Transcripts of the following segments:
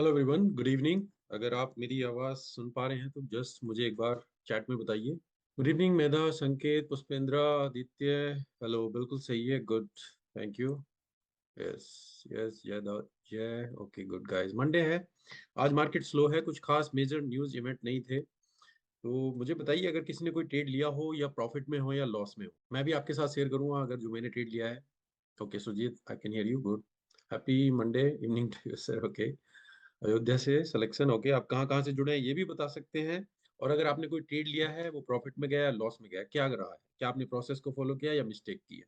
Hello everyone, good evening. अगर आप मेरी आवाज़ सुन पा रहे हैं तो जस्ट मुझे एक बार चैट में बताइए। गुड इवनिंग मेधा, संकेत, पुष्पेंद्रा, आदित्य। हेलो, बिल्कुल सही है, good. Thank you. Yes. Yes, जय जय। ओके, गुड गाइस, मंडे है। आज मार्केट स्लो है, कुछ खास मेजर न्यूज़ इवेंट नहीं थे। तो मुझे बताइए, अगर किसी ने कोई ट्रेड लिया हो या प्रॉफिट में हो या लॉस में हो, मैं भी आपके साथ शेयर करूंगा अगर जो मैंने ट्रेड लिया है। Okay Sujit, I can hear you, good. Happy Monday evening to you sir. Okay, Ayodhya से सिलेक्शन। ओके, आप कहाँ कहाँ से जुड़े हैं ये भी बता सकते हैं। और अगर आपने कोई ट्रेड लिया है, वो प्रॉफिट में गया या लॉस में गया, क्या रहा है, क्या आपने प्रोसेस को फॉलो किया या मिस्टेक की है।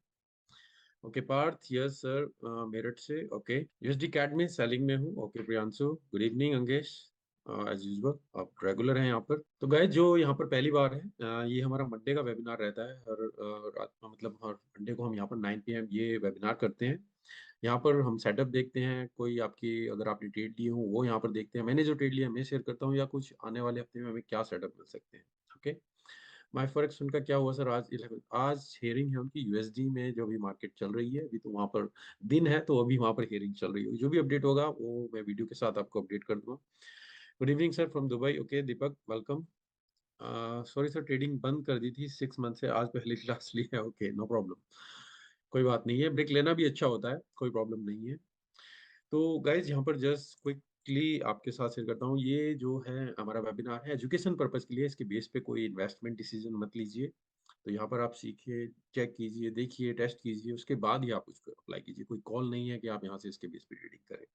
Okay Parth, yes sir, Meerut से। ओके, यूएसडी कैड में सेलिंग में हूँ। Okay Priyanshu, good evening Ankesh. As usual आप रेगुलर हैं यहाँ पर। तो गाइस, जो यहाँ पर पहली बार है, ये हमारा मंडे का वेबिनार रहता है। हर रात मतलब हर मंडे को हम यहाँ पर 9 PM ये वेबिनार करते हैं। यहाँ पर हम सेटअप देखते हैं, कोई आपकी अगर आपने ट्रेड लिए हो वो यहाँ पर देखते हैं, मैंने जो ट्रेड लिया मैं शेयर करता हूँ, या कुछ आने वाले हफ्ते में हमें क्या सेटअप मिल सकते हैं। ओके, माय फॉरेक्स उनका क्या हुआ सर, आज 11 आज हेयरिंग है उनकी यूएसडी में, जो भी मार्केट चल रही है अभी, तो वहाँ पर दिन है तो अभी वहाँ पर हेयरिंग चल रही होगी। जो भी अपडेट होगा वो मैं वीडियो के साथ आपको अपडेट कर दूंगा। Good evening sir from Dubai. Okay Deepak, welcome. Sorry sir, trading बंद कर दी थी 6 मंथ से, आज पहली क्लास ली है। ओके, नो प्रॉब्लम, कोई बात नहीं है, ब्रेक लेना भी अच्छा होता है, कोई प्रॉब्लम नहीं है। तो गाइज, यहाँ पर जस्ट क्विकली आपके साथ शेयर करता हूँ, ये जो है हमारा वेबिनार है एजुकेशन पर्पज के लिए, इसके बेस पे कोई इन्वेस्टमेंट डिसीजन मत लीजिए। तो यहाँ पर आप सीखिए, चेक कीजिए, देखिए, टेस्ट कीजिए, उसके बाद ही आप उसको अप्लाई कीजिए। कोई कॉल नहीं है कि आप यहाँ से इसके बेस पे ट्रेडिंग करें।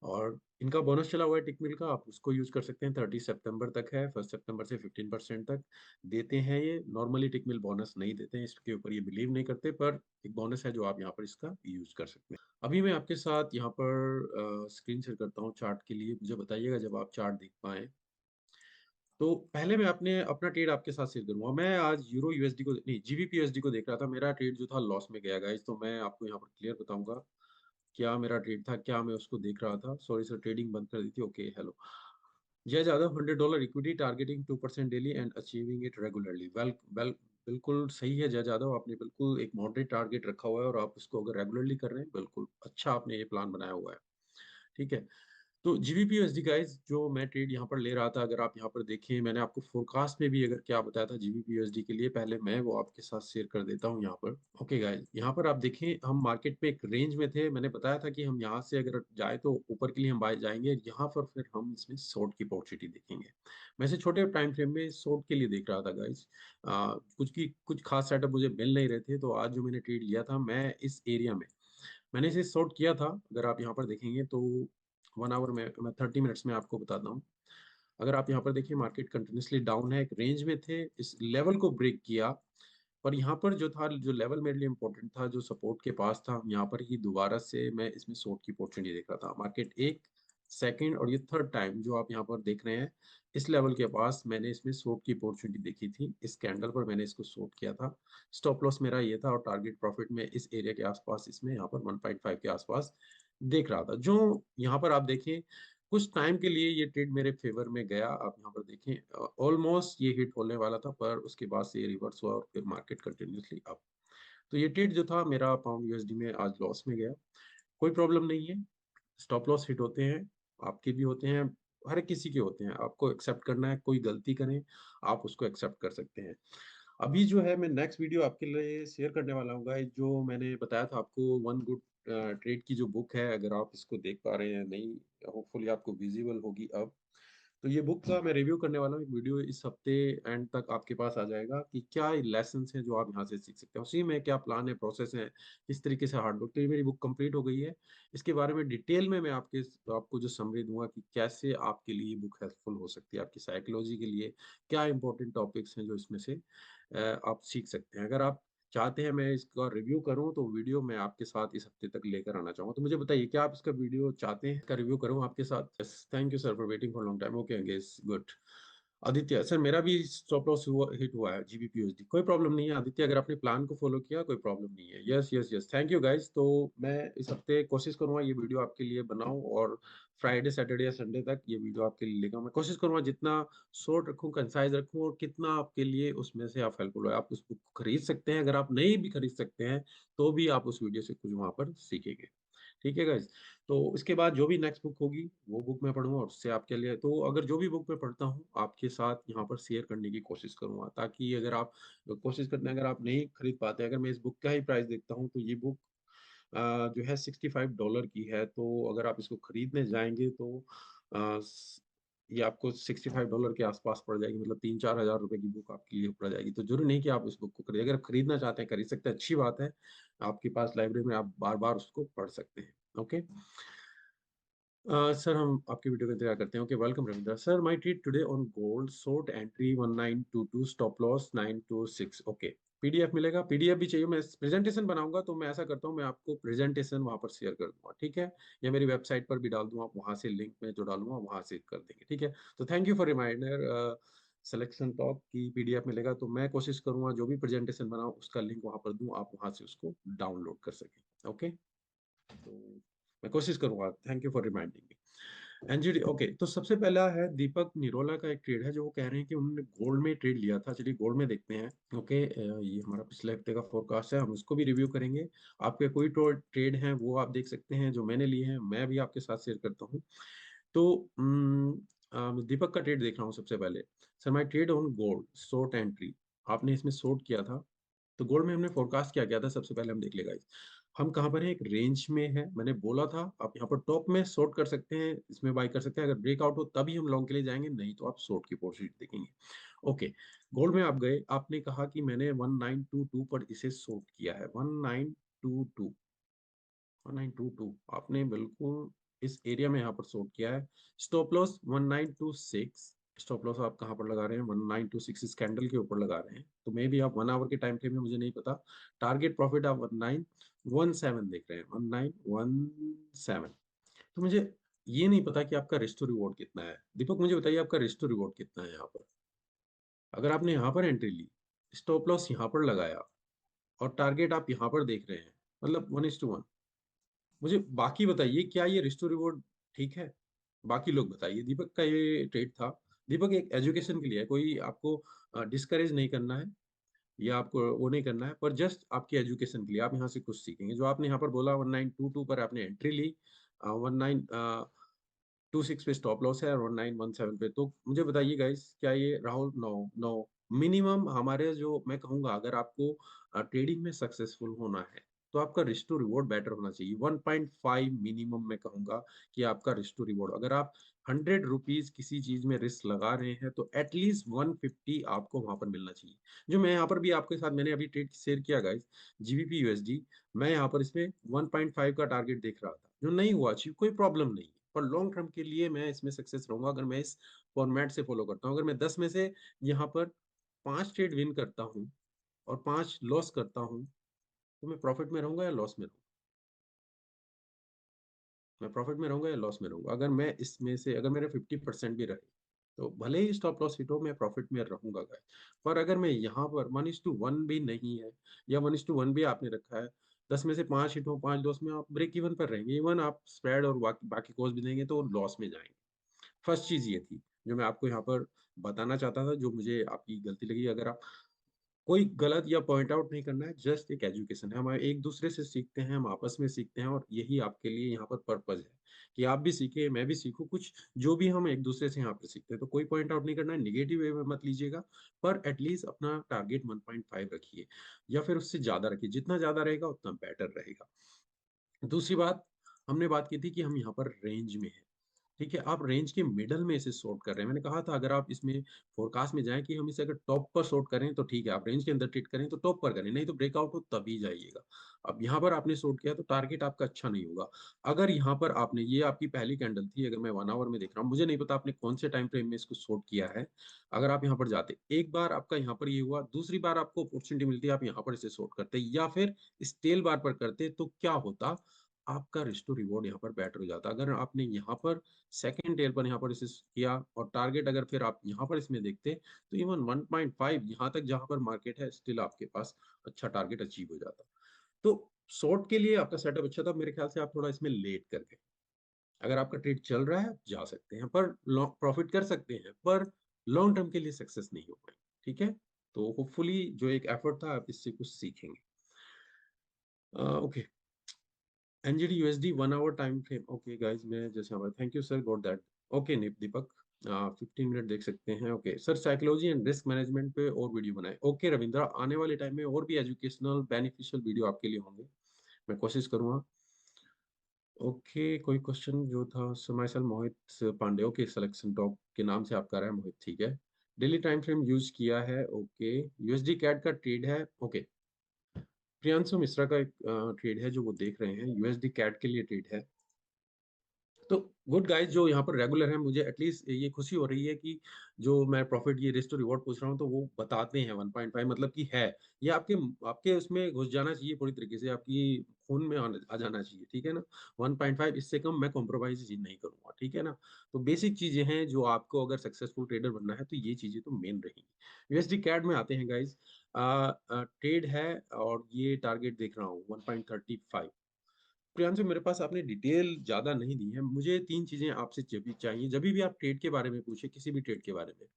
और इनका बोनस चला हुआ है टिकमिल का, आप उसको यूज कर सकते हैं। 30 सितंबर तक है, 1 सितंबर से 15% तक देते हैं ये। नॉर्मली टिकमिल बोनस नहीं देते हैं, इसके ऊपर ये बिलीव नहीं करते, पर एक बोनस है जो आप यहाँ पर इसका यूज कर सकते हैं। अभी मैं आपके साथ यहाँ पर स्क्रीन शेयर करता हूँ चार्ट के लिए, मुझे बताइएगा जब आप चार्ट देख पाए। तो पहले मैं अपने अपना ट्रेड आपके साथ शेयर करूंगा। मैं आज यूरो यूएसडी को नहीं, जीबीपी यूएसडी को देख रहा था। मेरा ट्रेड जो था लॉस में गया गाइस, तो मैं आपको यहाँ पर क्लियर बताऊंगा क्या मेरा ट्रेड था, क्या मैं उसको देख रहा था। सॉरी सर, ट्रेडिंग बंद कर दी थी। Okay, hello Jay Jadhav, $100 equity targeting 2% daily and achieving it regularly. Well well, बिल्कुल सही है जय जादव, आपने बिल्कुल एक मॉडरेट टारगेट रखा हुआ है और आप उसको अगर रेगुलरली कर रहे हैं, बिल्कुल अच्छा आपने ये प्लान बनाया हुआ है। ठीक है। तो जीबीपी यूएसडी गाइस, जो मैं ट्रेड यहाँ पर ले रहा था, अगर आप यहाँ पर देखें, मैंने आपको फोरकास्ट में भी अगर क्या बताया था जीबीपी यूएसडी के लिए, पहले मैं वो आपके साथ शेयर कर देता हूँ यहाँ पर। ओके गाइस, यहाँ पर आप देखें, हम मार्केट में एक रेंज में थे, मैंने बताया था कि हम यहाँ से अगर जाए तो ऊपर के लिए हम बाय जाएंगे, यहाँ पर फिर हम इसमें शॉर्ट की अपॉर्चुनिटी देखेंगे। मैं इसे छोटे टाइम फ्रेम में शॉर्ट के लिए देख रहा था गाइस। कुछ खास सेटअप मुझे मिल नहीं रहे थे, तो आज जो मैंने ट्रेड लिया था, मैं इस एरिया में मैंने इसे शॉर्ट किया था। अगर आप यहाँ पर देखेंगे तो 1 आवर में, मैं 30 मिनट्स में आपको बताता हूँ। अगर आप यहाँ पर देखिए, मार्केट कंटिन्यूसली डाउन है, एक रेंज में थे, इस लेवल को ब्रेक किया। पर यहाँ पर जो था, जो लेवल मेरे लिए इंपॉर्टेंट था, जो सपोर्ट के पास था, यहाँ पर ही दोबारा से मैं इसमें शॉर्ट की अपॉर्चुनिटी देख रहा था। मार्केट एक सेकंड और ये थर्ड टाइम जो आप यहाँ पर देख रहे हैं, इस लेवल के पास मैंने इसमें शॉर्ट की अपॉर्चुनिटी देखी थी। इस कैंडल पर मैंने इसको शॉर्ट किया था। स्टॉप लॉस मेरा ये था, और टारगेट प्रॉफिट में इस एरिया के आसपास, इसमें यहाँ पर 1.5 के आसपास देख रहा था। जो यहाँ पर आप देखें, कुछ टाइम के लिए ये ट्रेड मेरे फेवर में गया। आप यहाँ पर देखें, ऑलमोस्ट ये हिट होने वाला था, पर उसके बाद से ये रिवर्स हुआ और फिर मार्केट कंटिन्यूसली अप। तो ये ट्रेड जो था मेरा पाउंड यूएसडी में, आज लॉस में गया। कोई प्रॉब्लम नहीं है, स्टॉप लॉस हिट होते हैं, आपके भी होते हैं, हर किसी के होते हैं। आपको एक्सेप्ट करना है, कोई गलती करें आप उसको एक्सेप्ट कर सकते हैं। अभी जो है, मैं नेक्स्ट वीडियो आपके लिए शेयर करने वाला हूँ गाइस, जो मैंने बताया था आपको, वन गुड ट्रेड की जो बुक है, अगर आप इसको देख पा रहे हैं नहीं, होपफुली आपको विजिबल होगी अब। तो ये बुक का मैं रिव्यू करने वाला हूँ, एक वीडियो इस हफ्ते एंड तक आपके पास आ जाएगा कि क्या लेसन हैं जो आप यहाँ से सीख सकते हैं, उसी में क्या प्लान है, प्रोसेस है, किस तरीके से हार्ड वर्क। तो ये मेरी बुक कंप्लीट हो गई है। इसके बारे में डिटेल में मैं आपको जो समरी दूंगा कि कैसे आपके लिए बुक हेल्पफुल हो सकती है, आपकी साइकोलॉजी के लिए क्या इंपॉर्टेंट टॉपिक्स हैं जो इसमें से आप सीख सकते हैं। अगर आप चाहते हैं मैं इसका रिव्यू करूं, तो वीडियो मैं आपके साथ इस हफ्ते तक लेकर आना चाहूंगा। तो मुझे बताइए, क्या आप इसका वीडियो चाहते हैं, इसका रिव्यू करूं आपके साथ। Thank you sir for waiting for long time. Okay engage, good. Aditya sir, मेरा भी स्टॉप लॉस हिट हुआ है जीबीपी यूएसडी, कोई प्रॉब्लम नहीं है आदित्य, अगर आपने प्लान को फॉलो किया कोई प्रॉब्लम नहीं है। Yes yes yes, thank you guys. तो मैं इस हफ्ते कोशिश करूंगा ये वीडियो आपके लिए बनाऊं, और फ्राइडे सैटरडे या संडे तक ये वीडियो आपके लिए लेकर मैं कोशिश करूंगा जितना शॉर्ट रखूं, कंसाइज रखूं, और कितना आपके लिए उसमें से आप हेल्पफुल हो। आप उस बुक को खरीद सकते हैं, अगर आप नहीं भी खरीद सकते हैं तो भी आप उस वीडियो से कुछ वहां पर सीखेंगे। ठीक है गाइस। तो इसके बाद जो भी नेक्स्ट बुक होगी वो बुक मैं पढ़ूंगा, और उससे आपके लिए तो अगर जो भी बुक मैं पढ़ता हूँ आपके साथ यहाँ पर शेयर करने की कोशिश करूंगा, ताकि अगर आप कोशिश करते हैं, अगर आप नहीं खरीद पाते, अगर मैं इस बुक का ही प्राइस देखता हूँ तो ये बुक जो है $65 की है। तो अगर आप इसको खरीदने जाएंगे तो ये आपको $65 के आसपास पड़ जाएगी, मतलब 3-4 हज़ार रुपए की बुक आपके लिए पड़ जाएगी। तो जरूरी नहीं कि आप इस बुक को खरीदें, अगर आप खरीदना चाहते हैं खरीद सकते हैं, अच्छी बात है। आपके पास लाइब्रेरी में आप बार बार उसको पढ़ सकते हैं। ओके। सर हम आपकी वीडियो का इंतजार करते हैं। Okay, welcome Ravindra sir. My treat today on gold short entry 1922, stop loss 926। Okay, PDF मिलेगा? पीडीएफ भी चाहिए? मैं प्रेजेंटेशन बनाऊंगा तो मैं ऐसा करता हूँ, मैं आपको प्रेजेंटेशन वहां पर शेयर कर दूंगा, ठीक है? या मेरी वेबसाइट पर भी डाल दूंगा, वहां से लिंक में जो डालूंगा वहां से कर देंगे, ठीक है? तो thank you for reminder. Selection top की पीडीएफ मिलेगा तो मैं कोशिश करूंगा जो भी प्रेजेंटेशन बनाऊं उसका लिंक वहां पर दूं, आप वहां से उसको डाउनलोड कर सकें। ओके, तो मैं कोशिश करूंगा। Thank you for reminding me. NZD, okay. तो सबसे पहला है दीपक निरोला का एक ट्रेड है, जो वो कह रहे हैं कि उन्होंने गोल्ड में ट्रेड लिया था। चलिए गोल्ड में देखते हैं। ओके, ये हमारा पिछले हफ्ते का फोरकास्ट है, हम उसको भी रिव्यू करेंगे। आपके कोई ट्रेड हैं वो आप देख सकते हैं, जो मैंने लिए हैं मैं भी आपके साथ शेयर करता हूँ। तो दीपक का ट्रेड देख रहा हूँ सबसे पहले। Sir my trade on gold short entry, आपने इसमें शॉर्ट किया था। तो गोल्ड में हमने फोरकास्ट क्या किया था, सबसे पहले हम देख लेगा। हम कहाँ पर हैं, एक रेंज में है। मैंने बोला था आप यहाँ पर टॉप में शॉर्ट कर सकते हैं, इसमें बाई कर सकते हैं। अगर ब्रेकआउट हो तभी हम लॉन्ग के लिए जाएंगे, नहीं तो आप शॉर्ट की पोजीशन देखेंगे। ओके, गोल्ड में आप गए, आपने कहा कि मैंने 1922 पर इसे शॉर्ट किया है। 1922, 1922 आपने बिल्कुल इस एरिया में यहाँ पर शॉर्ट किया है। Stop loss 1926। स्टॉप लॉस आप कहाँ पर लगा रहे हैं? 1926 इस कैंडल के ऊपर लगा रहे हैं। तो मे भी आप 1 आवर के टाइम फ्रेम में, मुझे नहीं पता। टारगेट प्रॉफिट आप 1917 देख रहे हैं, 1917। तो मुझे ये नहीं पता कि आपका रिस्क टू रिवॉर्ड कितना है। दीपक मुझे बताइए आपका रिस्क टू रिवॉर्ड कितना है यहाँ पर? अगर आपने यहाँ पर एंट्री ली, स्टॉप लॉस यहाँ पर लगाया, और टारगेट आप यहाँ पर देख रहे हैं, मतलब 1:1। मुझे बाकी बताइए, क्या ये रिस्क टू रिवॉर्ड ठीक है? बाकी लोग बताइए। दीपक का ये ट्रेड था। दीपक एक एजुकेशन के लिए है, कोई आपको डिस्करेज नहीं करना है या आपको वो नहीं करना है, पर जस्ट आपकी एजुकेशन के लिए आप यहाँ से कुछ सीखेंगे। जो आपने यहाँ पर बोला 1922 पर आपने एंट्री ली, 1926 पे स्टॉप लॉस है और 1917 पे। तो मुझे बताइए गाइस, क्या ये राहुल? No no. मिनिमम हमारे जो मैं कहूंगा, अगर आपको ट्रेडिंग में सक्सेसफुल होना है तो आपका रिस्क टू रिवॉर्ड बेटर होना चाहिए। 1.5 मिनिमम मैं कहूंगा कि आपका रिस्क टू रिवॉर्ड। अगर आप 100 रुपीज किसी चीज में रिस्क लगा रहे हैं तो एटलीस्ट 150 आपको वहां पर मिलना चाहिए। जो मैं यहाँ पर भी आपके साथ मैंने अभी ट्रेड शेयर किया गाइस, जीबीपी यूएसडी, मैं यहाँ पर इसमें 1.5 का टारगेट देख रहा था, जो नहीं हुआ अचीव, कोई प्रॉब्लम नहीं है। पर लॉन्ग टर्म के लिए मैं इसमें सक्सेस रहूंगा अगर मैं इस फॉर्मेट से फॉलो करता हूँ। अगर मैं 10 में से यहाँ पर 5 ट्रेड विन करता हूँ और 5 लॉस करता हूँ, तो मैं प्रॉफिट में रहूंगा या लॉस में रहूंगा? मैं प्रॉफिट में रहूंगा या लॉस में रहूंगा? अगर मैं इसमें से, अगर मेरे 50% भी रहे तो भले ही स्टॉप लॉस हिट हो, मैं प्रॉफिट में रहूंगा गाइस। पर अगर मैं यहाँ पर 1:1 भी नहीं है, या 1:1 भी आपने रखा है, 10 में से 5 हिट हो, 5 लॉस में, आप ब्रेक इवन पर रहेंगे। इवन आप स्प्रेड और बाकी कॉस्ट भी देंगे तो लॉस में जाएंगे। फर्स्ट चीज ये थी जो मैं आपको यहाँ पर बताना चाहता था, जो मुझे आपकी गलती लगी। अगर आप कोई गलत या पॉइंट आउट नहीं करना है, जस्ट एक एजुकेशन है, हम एक दूसरे से सीखते हैं, हम आपस में सीखते हैं, और यही आपके लिए यहाँ पर पर्पज है कि आप भी सीखे, मैं भी सीखूं कुछ। जो भी हम एक दूसरे से यहाँ पर सीखते हैं, तो कोई पॉइंट आउट नहीं करना है, निगेटिव वे में मत लीजिएगा। पर एटलीस्ट अपना टारगेट 1.5 रखिए, या फिर उससे ज्यादा रखिए। जितना ज्यादा रहेगा उतना बेटर रहेगा। दूसरी बात, हमने बात की थी कि हम यहाँ पर रेंज में हैं, ठीक है? आप रेंज के मिडल में इसे शॉर्ट कर रहे हैं। मैंने कहा था अगर आप इसमें फोरकास्ट में जाएं कि हम इसे अगर टॉप पर शॉर्ट करें तो ठीक है, आप रेंज के अंदर ट्रेड करें तो टॉप पर करें, नहीं तो ब्रेकआउट हो तभी जाइएगा। अब यहाँ पर आपने शॉर्ट किया तो टारगेट आपका अच्छा नहीं होगा। अगर यहाँ पर आपने, ये आपकी पहली कैंडल थी, अगर मैं 1 आवर में देख रहा हूँ, मुझे नहीं पता आपने कौन से टाइम फ्रेम में इसको शॉर्ट किया है। अगर आप यहाँ पर जाते, एक बार आपका यहाँ पर ये हुआ, दूसरी बार आपको अपॉर्चुनिटी मिलती है, आप यहाँ पर इसे शॉर्ट करते या फिर इस टेल बार पर करते, तो क्या होता? आपका रिस्क टू रिवॉर्ड यहाँ पर बेटर हो जाता। अगर आपने यहाँ पर सेकेंड टेल पर यहाँ पर इसे किया, और टारगेट अगर फिर आप यहाँ पर इसमें देखते, तो इवन 1.5 यहाँ तक जहाँ पर मार्केट है, स्टिल आपके पास अच्छा टारगेट अचीव हो जाता। तो शॉर्ट के लिए आपका सेटअप अच्छा था। मेरे ख्याल से आप थोड़ा इसमें लेट कर गए। अगर आपका ट्रेड चल रहा है आप जा सकते हैं, पर प्रॉफिट कर सकते हैं, पर लॉन्ग टर्म के लिए सक्सेस नहीं हो पाए, ठीक है? तो होपफुली जो एक एफर्ट था आप इससे कुछ सीखेंगे। Okay, NZD USD 1 hour time frame. Okay guys, मैं जैसे हमारा thank you sir got that. Okay Deepak 15 minute देख सकते हैं। Okay sir, psychology and risk management पे और वीडियो बनाए। ओके रविंद्रा, आने वाले टाइम में और भी एजुकेशनल बेनिफिशियल वीडियो आपके लिए होंगे, मैं कोशिश करूंगा। ओके, कोई क्वेश्चन जो था समाइसल मोहित पांडे। ओके, सिलेक्शन टॉप के नाम से आपका रहा है मोहित, ठीक है। डेली टाइम फ्रेम यूज किया है। ओके, यूएसडी कैड का ट्रेड है। ओके, प्रियांशु मिश्रा का एक ट्रेड है जो वो देख रहे हैं, यूएसडी कैड के लिए ट्रेड है। तो गुड गाइस, जो यहाँ पर रेगुलर है, मुझे एटलीस्ट ये खुशी हो रही है कि जो मैं प्रॉफिट ये रिस्क टू रिवॉर्ड पूछ रहा हूँ तो वो बताते हैं 1.5 मतलब कि है। ये आपके आपके उसमें घुस जाना चाहिए पूरी तरीके से, आपकी खून में आ जाना चाहिए, ठीक है ना। 1.5 इससे कम मैं कॉम्प्रोमाइज नहीं करूंगा, ठीक है ना। तो बेसिक चीजें हैं जो आपको अगर सक्सेसफुल ट्रेडर बनना है तो ये चीजें तो मेन रहेंगी। यूएसडी कैड में आते हैं गाइज। ट्रेड है और ये टारगेट देख रहा हूँ 1.35। प्रियांशु, मेरे पास आपने डिटेल ज्यादा नहीं दी है, मुझे तीन चीजें आपसे चाहिए जब भी आप ट्रेड के बारे में पूछे, किसी भी ट्रेड के बारे में।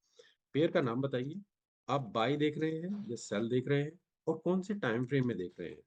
पेयर का नाम बताइए, आप बाय देख रहे हैं या सेल देख रहे हैं, और कौन से टाइम फ्रेम में देख रहे हैं,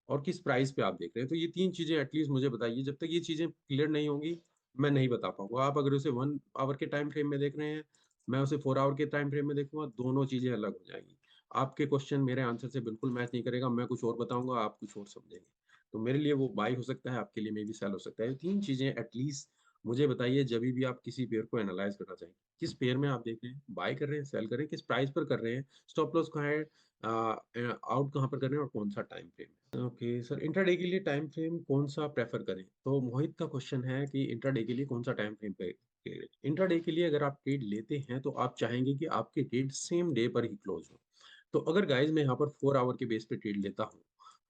और किस प्राइस पे आप देख रहे हैं। तो ये तीन चीजें एटलीस्ट मुझे बताइए। जब तक ये चीजें क्लियर नहीं होंगी मैं नहीं बता पाऊंगा। आप अगर उसे 1 आवर के टाइम फ्रेम में देख रहे हैं, मैं उसे 4 आवर के टाइम फ्रेम में देखूंगा, दोनों चीजें अलग हो जाएंगी। आपके क्वेश्चन मेरे आंसर से बिल्कुल मैच नहीं करेगा, मैं कुछ और बताऊंगा, आप कुछ और समझेंगे। तो मेरे लिए वो बाई हो सकता है, आपके लिए मे भी सेल हो सकता है। तीन चीजें एटलीस्ट मुझे बताइए जब भी आप किसी पेयर को एनालाइज करना चाहेंगे। किस पेयर में आप देख रहे हैं, बाय कर रहे हैं, सेल कर रहे हैं, किस प्राइस पर कर रहे हैं, स्टॉप लॉस कहाँ है, आउट कहाँ पर कर रहे हैं, और कौन सा time frame. Okay sir, intraday के लिए टाइम फ्रेम कौन सा प्रेफर करें। तो मोहित का क्वेश्चन है कि इंट्राडे के लिए कौन सा टाइम फ्रेम पे। इंट्राडे के लिए अगर आप ट्रेड लेते हैं तो आप चाहेंगे कि आपके ट्रेड सेम डे पर ही क्लोज हो। तो अगर गाइज मैं यहाँ पर 4 आवर के बेस पे ट्रेड लेता हूँ,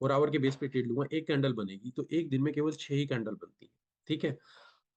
4 आवर के बेस पे ट्रेड लूंगा, एक कैंडल बनेगी तो एक दिन में केवल 6 ही कैंडल बनती है, ठीक है।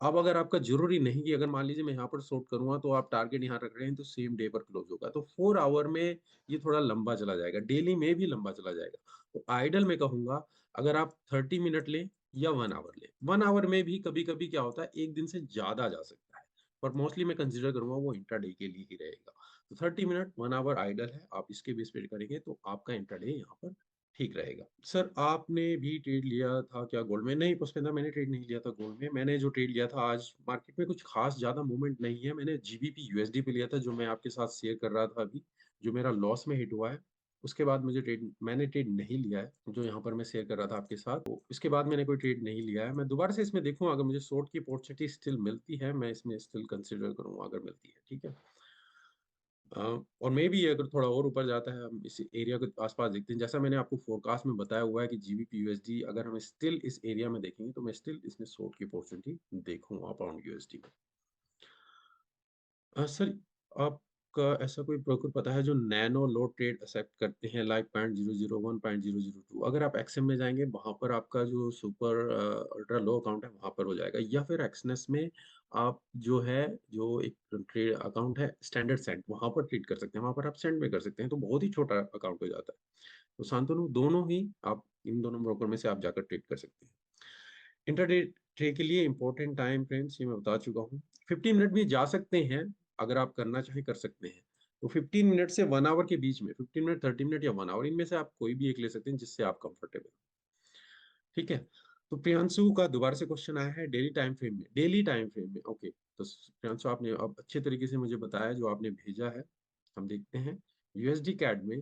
अब अगर आपका जरूरी नहीं कि अगर मान लीजिए मैं यहाँ पर शॉर्ट करूंगा तो आप टारगेट यहाँ रख रहे हैं तो सेम डे पर क्लोज होगा, तो 4 आवर में ये थोड़ा लंबा चला जाएगा, डेली में भी लंबा चला जाएगा। तो आइडल में कहूंगा अगर आप 30 मिनट लें या 1 आवर लें, 1 आवर में भी कभी कभी क्या होता है एक दिन से ज्यादा जा सकता है, पर मोस्टली मैं कंसिडर करूंगा वो इंट्राडे के लिए ही रहेगा। तो 30 मिनट 1 आवर आइडल है, आप इसके बेस पे करेंगे तो आपका इंट्राडे यहाँ पर ठीक रहेगा। सर, आपने भी ट्रेड लिया था क्या गोल्ड में। नहीं पुष्पेंद्र, मैंने ट्रेड नहीं लिया था गोल्ड में। मैंने जो ट्रेड लिया था, आज मार्केट में कुछ खास ज्यादा मूवमेंट नहीं है, मैंने जीबीपी यूएसडी पे लिया था जो मैं आपके साथ शेयर कर रहा था अभी, जो मेरा लॉस में हिट हुआ है। उसके बाद मैंने ट्रेड नहीं लिया है, जो यहाँ पर मैं शेयर कर रहा था आपके साथ। तो इसके बाद मैंने कोई ट्रेड नहीं लिया है। मैं दोबारा से इसमें देखूँ, अगर मुझे शॉर्ट की अपॉर्चुनिटी स्टिल मिलती है मैं इसमें स्टिल कंसिडर करूंगा, अगर मिलती है, ठीक है। और मे भी अगर थोड़ा और ऊपर जाता है, हम इस एरिया के आसपास देखते हैं, जैसा मैंने आपको फोरकास्ट में बताया हुआ है कि जीबीपी यूएसडी अगर हम स्टिल इस एरिया में देखेंगे तो मैं स्टिल इसमें शॉर्ट की अपॉर्चुनिटी देखूंगा पाउंड यूएसडी में। सर, आपका ऐसा कोई ब्रोकर पता है जो नैनो लो ट्रेड एक्सेप्ट करते हैं, लाइक 0.001 0.002। अगर आप एक्सएम में जाएंगे वहां पर आपका जो सुपर अल्ट्रा लो अकाउंट है वहां पर हो जाएगा, या फिर एक्सनेस में आप जो है, जो एक ट्रेड अकाउंट है स्टैंडर्ड सेंट, वहां पर ट्रेड कर सकते हैं, वहां पर आप सेंट में कर सकते हैं, तो बहुत ही छोटा अकाउंट हो जाता है। तो शांतनु, दोनों ही आप इन दोनों ब्रोकर में से आप जाकर ट्रेड कर सकते हैं। इंटरडे ट्रेड के लिए इंपॉर्टेंट टाइम फ्रेम्स ये मैं बता चुका हूँ। 15 मिनट भी जा सकते हैं, अगर आप करना चाहें कर सकते हैं। तो 15 मिनट से 1 आवर के बीच में, 15 मिनट, 30 मिनट या 1 आवर, इनमें से आप कोई भी एक ले सकते हैं जिससे आप कंफर्टेबल, ठीक है। तो प्रियांशु का दोबारा से क्वेश्चन आया है डेली टाइम फ्रेम में, डेली टाइम फ्रेम में। ओके, तो प्रियांशु आपने अब अच्छे तरीके से मुझे बताया जो आपने भेजा है। हम देखते हैं यूएसडी कैड में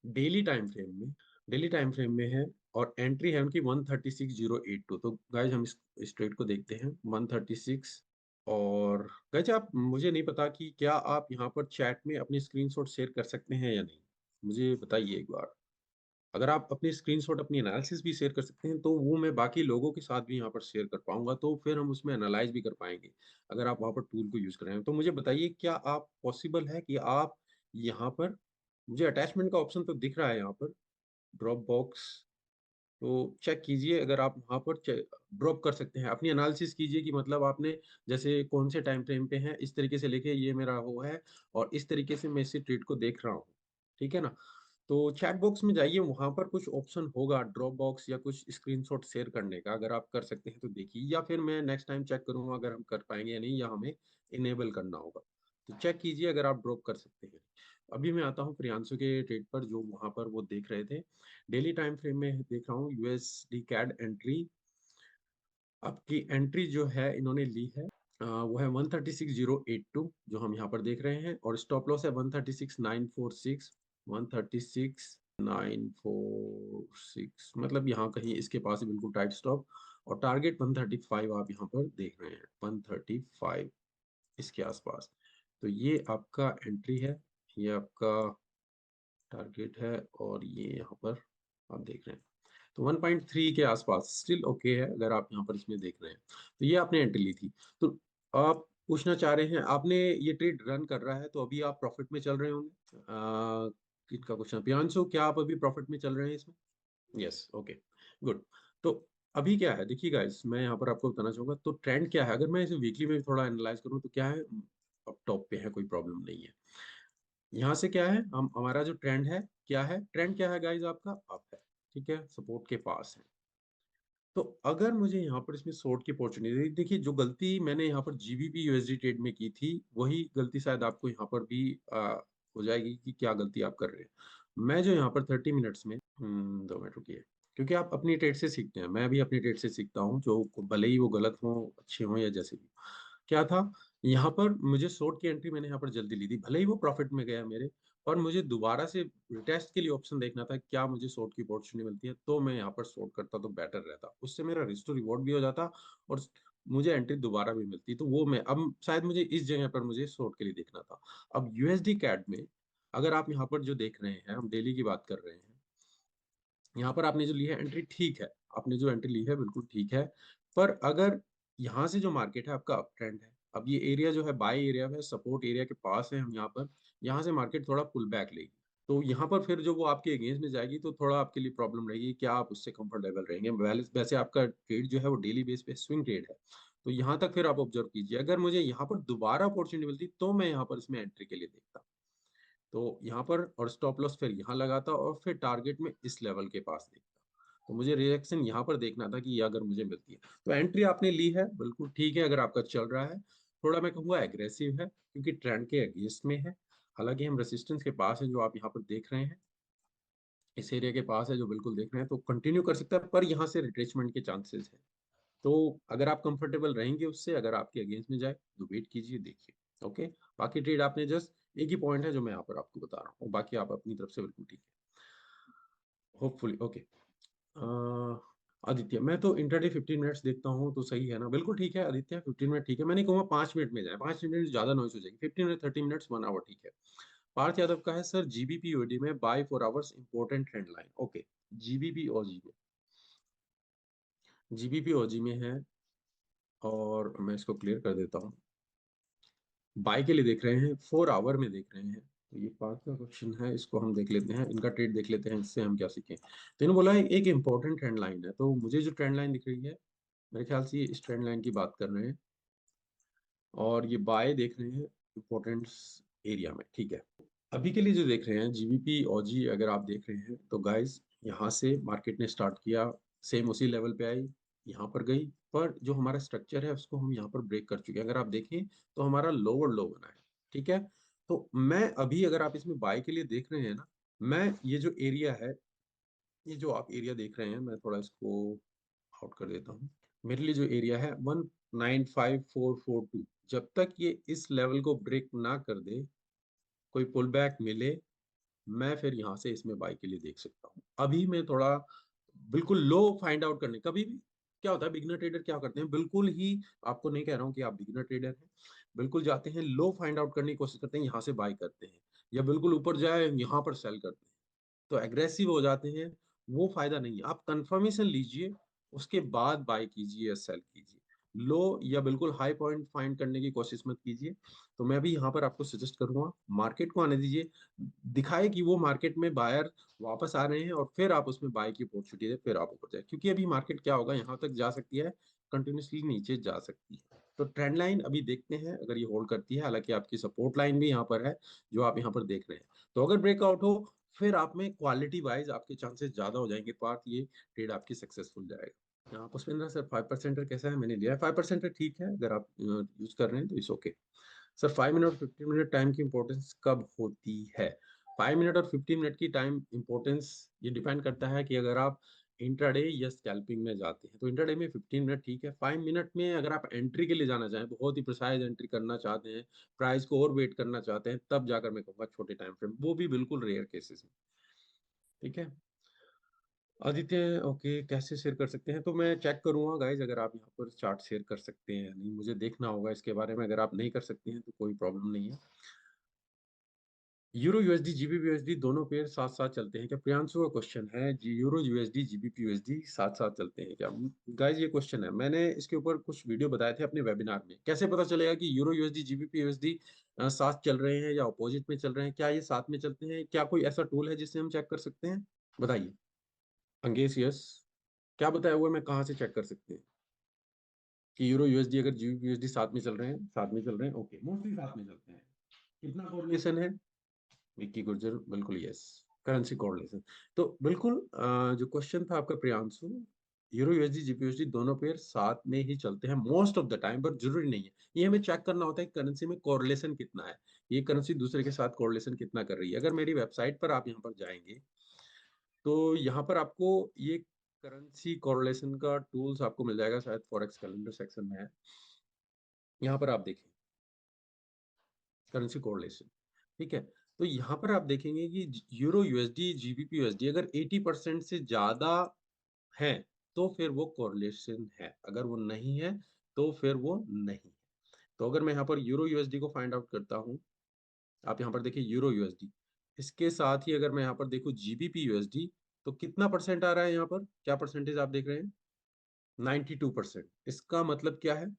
डेली टाइम फ्रेम में, डेली टाइम फ्रेम में है, और एंट्री है उनकी 136,082। तो गाइज हम इस ट्रेड को देखते हैं 136। और गाइज आप, मुझे नहीं पता कि क्या आप यहाँ पर चैट में अपनी स्क्रीनशॉट शेयर कर सकते हैं या नहीं, मुझे बताइए एक बार। अगर आप अपनी स्क्रीनशॉट, अपनी एनालिसिस भी शेयर कर सकते हैं तो वो मैं बाकी लोगों के साथ भी यहाँ पर शेयर कर पाऊंगा, तो फिर हम उसमें एनालाइज भी कर पाएंगे। अगर आप वहाँ पर टूल को यूज कर रहे हैं तो मुझे बताइए क्या आप पॉसिबल है कि आप यहाँ पर, मुझे अटैचमेंट का ऑप्शन तो दिख रहा है यहाँ पर, ड्रॉप बॉक्स, तो चेक कीजिए अगर आप वहाँ पर ड्रॉप कर सकते हैं, अपनी एनालिसिस कीजिए कि मतलब आपने जैसे कौन से टाइम फ्रेम पे है, इस तरीके से लिखे ये मेरा वो है, और इस तरीके से मैं इसी ट्रेड को देख रहा हूँ, ठीक है ना। तो चैट बॉक्स में जाइए, वहां पर कुछ ऑप्शन होगा ड्रॉप बॉक्स या कुछ स्क्रीनशॉट शेयर करने का, अगर आप कर सकते हैं तो देखिए, या फिर मैं नेक्स्ट टाइम चेक करूंगा अगर हम कर पाएंगे या नहीं, या हमें इनेबल करना होगा। तो चेक कीजिए अगर आप ड्रॉप कर सकते हैं। अभी मैं आता हूँ प्रियांशु के ट्रेड पर, जो वहां पर वो देख रहे थे। डेली टाइम फ्रेम में देख रहा हूँ यूएसडी कैड एंट्री आपकी एंट्री जो है इन्होंने ली है वो है 136082 जो हम यहाँ पर देख रहे हैं, और स्टॉप लॉस है 136946, 136946, मतलब यहाँ कहीं इसके पास है बिल्कुल टाइट स्टॉप, और टारगेट 135 आप यहाँ पर देख रहे हैं, 135 इसके आसपास। तो ये आपका एंट्री है, ये आपका टारगेट है, और ये यहाँ पर आप देख रहे हैं। तो 1.3 के आसपास स्टिल ओके है अगर आप यहाँ पर इसमें देख रहे हैं। तो ये आपने एंट्री ली थी। तो आप पूछना चाह रहे हैं, आपने ये ट्रेड रन कर रहा है तो अभी आप प्रॉफिट में चल रहे होंगे। किसका क्वेश्चन, प्रियांशु, क्या आप अभी प्रॉफिट में चल रहे हैं इसमें? Yes, okay, good. तो अभी क्या है, देखिए गाइस, मैं यहाँ पर आपको बताना चाहूंगा तो ट्रेंड क्या है, अगर मैं इसे वीकली में भी थोड़ा एनालाइज करूँ तो क्या है, अब टॉप पे है, कोई प्रॉब्लम नहीं है। यहाँ से क्या है, हम हमारा जो ट्रेंड है, क्या है ट्रेंड, क्या है गाइस, आपका अप है, ठीक है, सपोर्ट के पास है। तो अगर मुझे यहाँ पर इसमें शॉर्ट की अपॉर्चुनिटी, देखिए जो गलती मैंने यहाँ पर जीबीपी यूएसडी ट्रेड में की थी वही गलती शायद आपको यहाँ पर भी हो जाएगी कि क्या गलती आप कर रहे हैं। मैं जो यहाँ पर 30 मिनट्स में 2 मिनट रुकिए, क्योंकि आप अपनी ट्रेड से सीखते हैं, मैं भी अपनी ट्रेड से सीखता हूँ, जो भले ही वो गलत हो, अच्छे हों, या जैसे भी। क्या था, यहाँ पर मुझे शॉर्ट की एंट्री मैंने यहाँ पर जल्दी ली थी, भले ही वो प्रॉफिट में गया मेरे, और मुझे दोबारा से टेस्ट के लिए ऑप्शन देखना था, क्या मुझे शॉर्ट की अपॉर्चुनिटी मिलती है, तो मैं यहाँ पर शॉर्ट करता तो बेटर रहता, उससे मेरा रिस्क टू रिवॉर्ड भी हो जाता, और मुझे एंट्री दोबारा भी मिलती। तो वो मैं अब शायद मुझे इस जगह पर मुझे शॉर्ट के लिए देखना था। अब यूएसडी कैड में अगर आप यहाँ पर जो देख रहे हैं, हम डेली की बात कर रहे हैं, यहाँ पर आपने जो ली है एंट्री, ठीक है, आपने जो एंट्री ली है बिल्कुल ठीक है, पर अगर यहाँ से जो मार्केट है आपका अप ट्रेंड है, अब ये एरिया जो है बाय एरिया है, सपोर्ट एरिया के पास है, हम यहाँ पर, यहाँ से मार्केट थोड़ा पुल बैक लेगी, तो यहाँ पर फिर जो वो आपके अगेंस्ट में जाएगी तो थोड़ा आपके लिए प्रॉब्लम रहेगी, क्या आप उससे कंफर्टेबल रहेंगे। वैसे आपका ट्रेड जो है वो डेली बेस पे स्विंग ट्रेड है, तो यहाँ तक फिर आप ऑब्जर्व कीजिए, अगर मुझे यहाँ पर दोबारा अपॉर्चुनिटी मिलती तो मैं यहाँ पर इसमें एंट्री के लिए देखता, तो यहाँ पर, और स्टॉप लॉस फिर यहाँ लगाता, और फिर टारगेट में इस लेवल के पास देखता। तो मुझे रिएक्शन यहाँ पर देखना था कि ये अगर मुझे मिलती है, तो एंट्री आपने ली है, बिल्कुल ठीक है, अगर आपका चल रहा है, थोड़ा मैं कहूँगा एग्रेसिव है, क्योंकि ट्रेंड के अगेंस्ट में है। हालांकि हम रेसिस्टेंस के पास है, जो आप यहाँ पर देख रहे हैं, इस एरिया के पास है जो बिल्कुल देख रहे हैं, तो कंटिन्यू कर सकता है, पर यहाँ से रिट्रेसमेंट के चांसेस है। तो अगर आप कंफर्टेबल रहेंगे उससे, अगर आपके अगेंस्ट में जाए तो वेट कीजिए, देखिए, ओके। बाकी ट्रेड आपने जस्ट एक ही पॉइंट है जो मैं यहाँ पर आपको बता रहा हूँ, बाकी आप अपनी तरफ से बिल्कुल ठीक है, होपफुली, ओके। आदित्य, मैं तो इंटरडे 15 मिनट्स देखता हूँ, तो सही है ना, बिल्कुल ठीक है आदित्य, 15 मिनट ठीक है, मैं नहीं कहूँगा 5 मिनट में जाए, 5 मिनट ज्यादा नॉइस हो जाएगी, 15 मिनट, 30 मिनट्स, 1 आवर ठीक है। पार्थ यादव का है, सर जीबीपी ओडी में by four hours important trend line, okay. GBP ओजी में, जीबीपी ओजी में है, और मैं इसको क्लियर कर देता हूँ, बाय के लिए देख रहे हैं, 4 आवर में देख रहे हैं, तो ये पार्थ का क्वेश्चन है, इसको हम देख लेते हैं, इनका ट्रेड देख लेते हैं, इससे हम क्या सीखें। तो इन्होंने बोला है एक इंपॉर्टेंट ट्रेंड लाइन है, तो मुझे जो ट्रेंड लाइन दिख रही है, मेरे ख्याल से ये इस ट्रेंड लाइन की बात कर रहे हैं, और ये बाय देख रहे हैं इंपॉर्टेंस एरिया में, ठीक है। अभी के लिए जो देख रहे हैं जीबीपी ओजी, अगर आप देख रहे हैं तो गाइस, यहाँ से मार्केट ने स्टार्ट किया, सेम उसी लेवल पे आई, यहाँ पर गई, पर जो हमारा स्ट्रक्चर है उसको हम यहाँ पर ब्रेक कर चुके हैं, अगर आप देखें तो हमारा लोअर लो बना है, ठीक है। तो मैं अभी, अगर आप इसमें बाय के लिए देख रहे हैं ना, मैं ये जो एरिया है, ये जो आप एरिया देख रहे हैं, मैं थोड़ा इसको आउट कर देता हूँ, मेरे लिए जो एरिया है 195442, जब तक ये इस लेवल को ब्रेक ना कर दे, कोई पुल बैक मिले, मैं फिर यहाँ से इसमें बाय के लिए देख सकता हूँ। अभी मैं थोड़ा बिल्कुल लो फाइंड आउट करने, कभी भी क्या होता है, बिगिनर ट्रेडर क्या करते हैं, बिल्कुल ही, आपको नहीं कह रहा हूँ कि आप बिगिनर ट्रेडर हैं, बिल्कुल जाते हैं लो फाइंड आउट करने की कोशिश करते हैं, यहाँ से बाय करते हैं, या बिल्कुल ऊपर जाए यहाँ पर सेल करते हैं, तो एग्रेसिव हो जाते हैं, वो फायदा नहीं है। आप कंफर्मेशन लीजिए, उसके बाद बाय कीजिए या सेल कीजिए, लो या बिल्कुल हाई पॉइंट फाइंड करने की कोशिश मत कीजिए। तो मैं भी यहाँ पर आपको सजेस्ट करूंगा, मार्केट को आने दीजिए, दिखाए कि वो मार्केट में बायर वापस आ रहे हैं, और फिर आप उसमें बाय की अपॉर्चुनिटी है, फिर आप ऊपर जाए, क्योंकि अभी मार्केट क्या होगा, यहाँ तक जा सकती है, कंटिन्यूसली नीचे जा सकती है। तो ट्रेंड लाइन अभी देखते हैं, अगर ये होल्ड करती है, हालांकि आपकी सपोर्ट लाइन भी यहाँ पर है, जो आप यहाँ पर देख रहे हैं, तो अगर ब्रेकआउट हो, फिर आप में क्वालिटी वाइज आपके चांसेस ज्यादा हो जाएंगे, पार्थ ये ट्रेड आपकी सक्सेसफुल जाएगा। पुष्पेंद्र सर, 5% कैसा है, मैंने लिया है 5%, ठीक है, अगर आप यूज कर रहे हैं तो इट्स ओके। सर 5 मिनट और 15 मिनट टाइम की इंपॉर्टेंस कब होती है? 5 मिनट और 15 मिनट की टाइम इंपॉर्टेंस ये डिपेंड करता है कि अगर आप इंट्राडे या स्कैल्पिंग में जाते हैं तो इंट्राडे में 15 मिनट ठीक है। 5 मिनट में अगर आप एंट्री के लिए जाना चाहें, बहुत ही प्रिसाइज एंट्री करना चाहते हैं, प्राइस को और वेट करना चाहते हैं, तब जाकर मैं कहूँगा छोटे टाइम फ्रेम, वो भी बिल्कुल रेयर केसेस में। ठीक है आदित्य, ओके कैसे शेयर कर सकते हैं? तो मैं चेक करूंगा गाइज, अगर आप यहाँ पर चार्ट शेयर कर सकते हैं या नहीं, मुझे देखना होगा इसके बारे में। अगर आप नहीं कर सकते हैं तो कोई प्रॉब्लम नहीं है। यूरो यूएसडी जीबीपी यूएसडी दोनों पेयर साथ साथ चलते हैं क्या? प्रियांशु का क्वेश्चन है जी, यूरो यूएसडी जीबीपी यूएसडी साथ साथ चलते हैं क्या? गाइज ये क्वेश्चन है, मैंने इसके ऊपर कुछ वीडियो बताए थे अपने वेबिनार में। कैसे पता चलेगा कि यूरो यूएसडी जीबीपी यूएसडी साथ चल रहे हैं या अपोजिट में चल रहे हैं? क्या ये साथ में चलते हैं? क्या कोई ऐसा टूल है जिससे हम चेक कर सकते हैं? बताइए। अंगेश यस, क्या बताया हुआ है, मैं कहाँ से चेक कर सकते हैं कि यूरो यूएसडी अगर जीबीपी यूएसडी साथ में चल रहे हैं? साथ में चल रहे हैं, ओके, मोस्टली साथ में चलते हैं। कितना कोरिलेशन है? विक्की गुर्जर बिल्कुल यस, करेंसी कोरिलेशन। तो बिल्कुल जो क्वेश्चन था आपका प्रियांशु, यूरो यूएसडी जीपीयूएसडी दोनों पेयर साथ में ही चलते हैं मोस्ट ऑफ द टाइम, पर जरूरी नहीं है। ये हमें चेक करना होता है करेंसी में कोरिलेशन कितना है, ये करेंसी दूसरे के साथ कोरिलेशन कितना कर रही है। अगर मेरी वेबसाइट पर आप यहाँ पर जाएंगे तो यहाँ पर आपको ये करेंसी कोरिलेशन का टूल्स आपको मिल जाएगा, शायद फॉरेक्स कैलेंडर सेक्शन में है। यहाँ पर आप देखें करेंसी कोरिलेशन, ठीक है। तो यहाँ पर आप देखेंगे कि यूरो यूएसडी जीबीपी यूएसडी अगर 80% से ज्यादा है तो फिर वो कोरिलेशन है, अगर वो नहीं है तो फिर वो नहीं है। तो अगर मैं यहाँ पर यूरो यूएसडी को फाइंड आउट करता हूँ, आप यहाँ पर देखिए यूरो यूएसडी, इसके साथ ही अगर मैं यहाँ पर देखूँ जीबीपी यूएसडी, तो कितना परसेंट आ रहा है यहाँ पर? क्या परसेंटेज आप देख रहे हैं? 92%। इसका मतलब क्या है?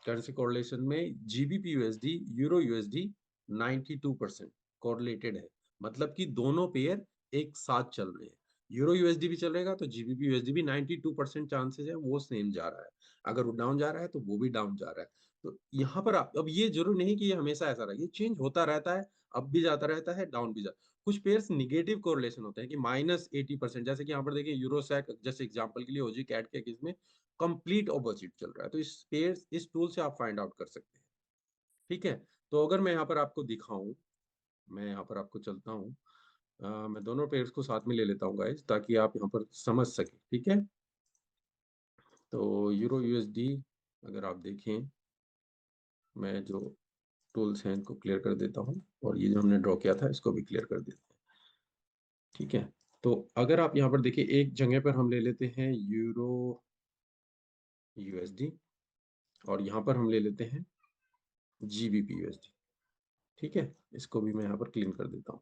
करेंसी कोरिलेशन में GBP USD euro USD 92% correlated है, मतलब कि दोनों पेयर एक साथ चल रहे हैं। यूरो यूएसडी भी चलेगा तो जीबीपी यूएसडी भी 92% चांसेस है वो सेम जा रहा है। अगर वो डाउन जा रहा है तो वो भी डाउन जा रहा है। तो यहाँ पर आप, अब ये जरूर नहीं कि ये हमेशा ऐसा रहे, ये चेंज होता रहता है, अप भी जाता रहता है, डाउन भी जाता है। कुछ पेयर्स निगेटिव कोरिलेशन होते हैं कि -80%, जैसे कि यहाँ पर देखिए यूरोसैक जैसे एग्जांपल के लिए ओजी कैट के केस में कंप्लीट ऑपोजिट चल रहा है। तो इस पेयर इस टूल से आप फाइंड आउट कर सकते हैं। ठीक है, तो अगर मैं यहाँ पर आपको दिखाऊं, मैं यहाँ पर आपको चलता हूँ, मैं दोनों पेयर्स को साथ में ले लेता हूँ गाइज, ताकि आप यहाँ पर समझ सके। ठीक है, तो यूरो यूएसडी अगर आप देखें, मैं जो टूल्स हैं इनको क्लियर कर देता हूँ, और ये जो हमने ड्रॉ किया था इसको भी क्लियर कर देते हैं। ठीक है, तो अगर आप यहाँ पर देखिए, एक जगह पर हम ले लेते हैं यूरो यूएसडी, और यहाँ पर हम ले लेते हैं जीबीपी यूएसडी। ठीक है, इसको भी मैं यहाँ पर क्लीन कर देता हूँ।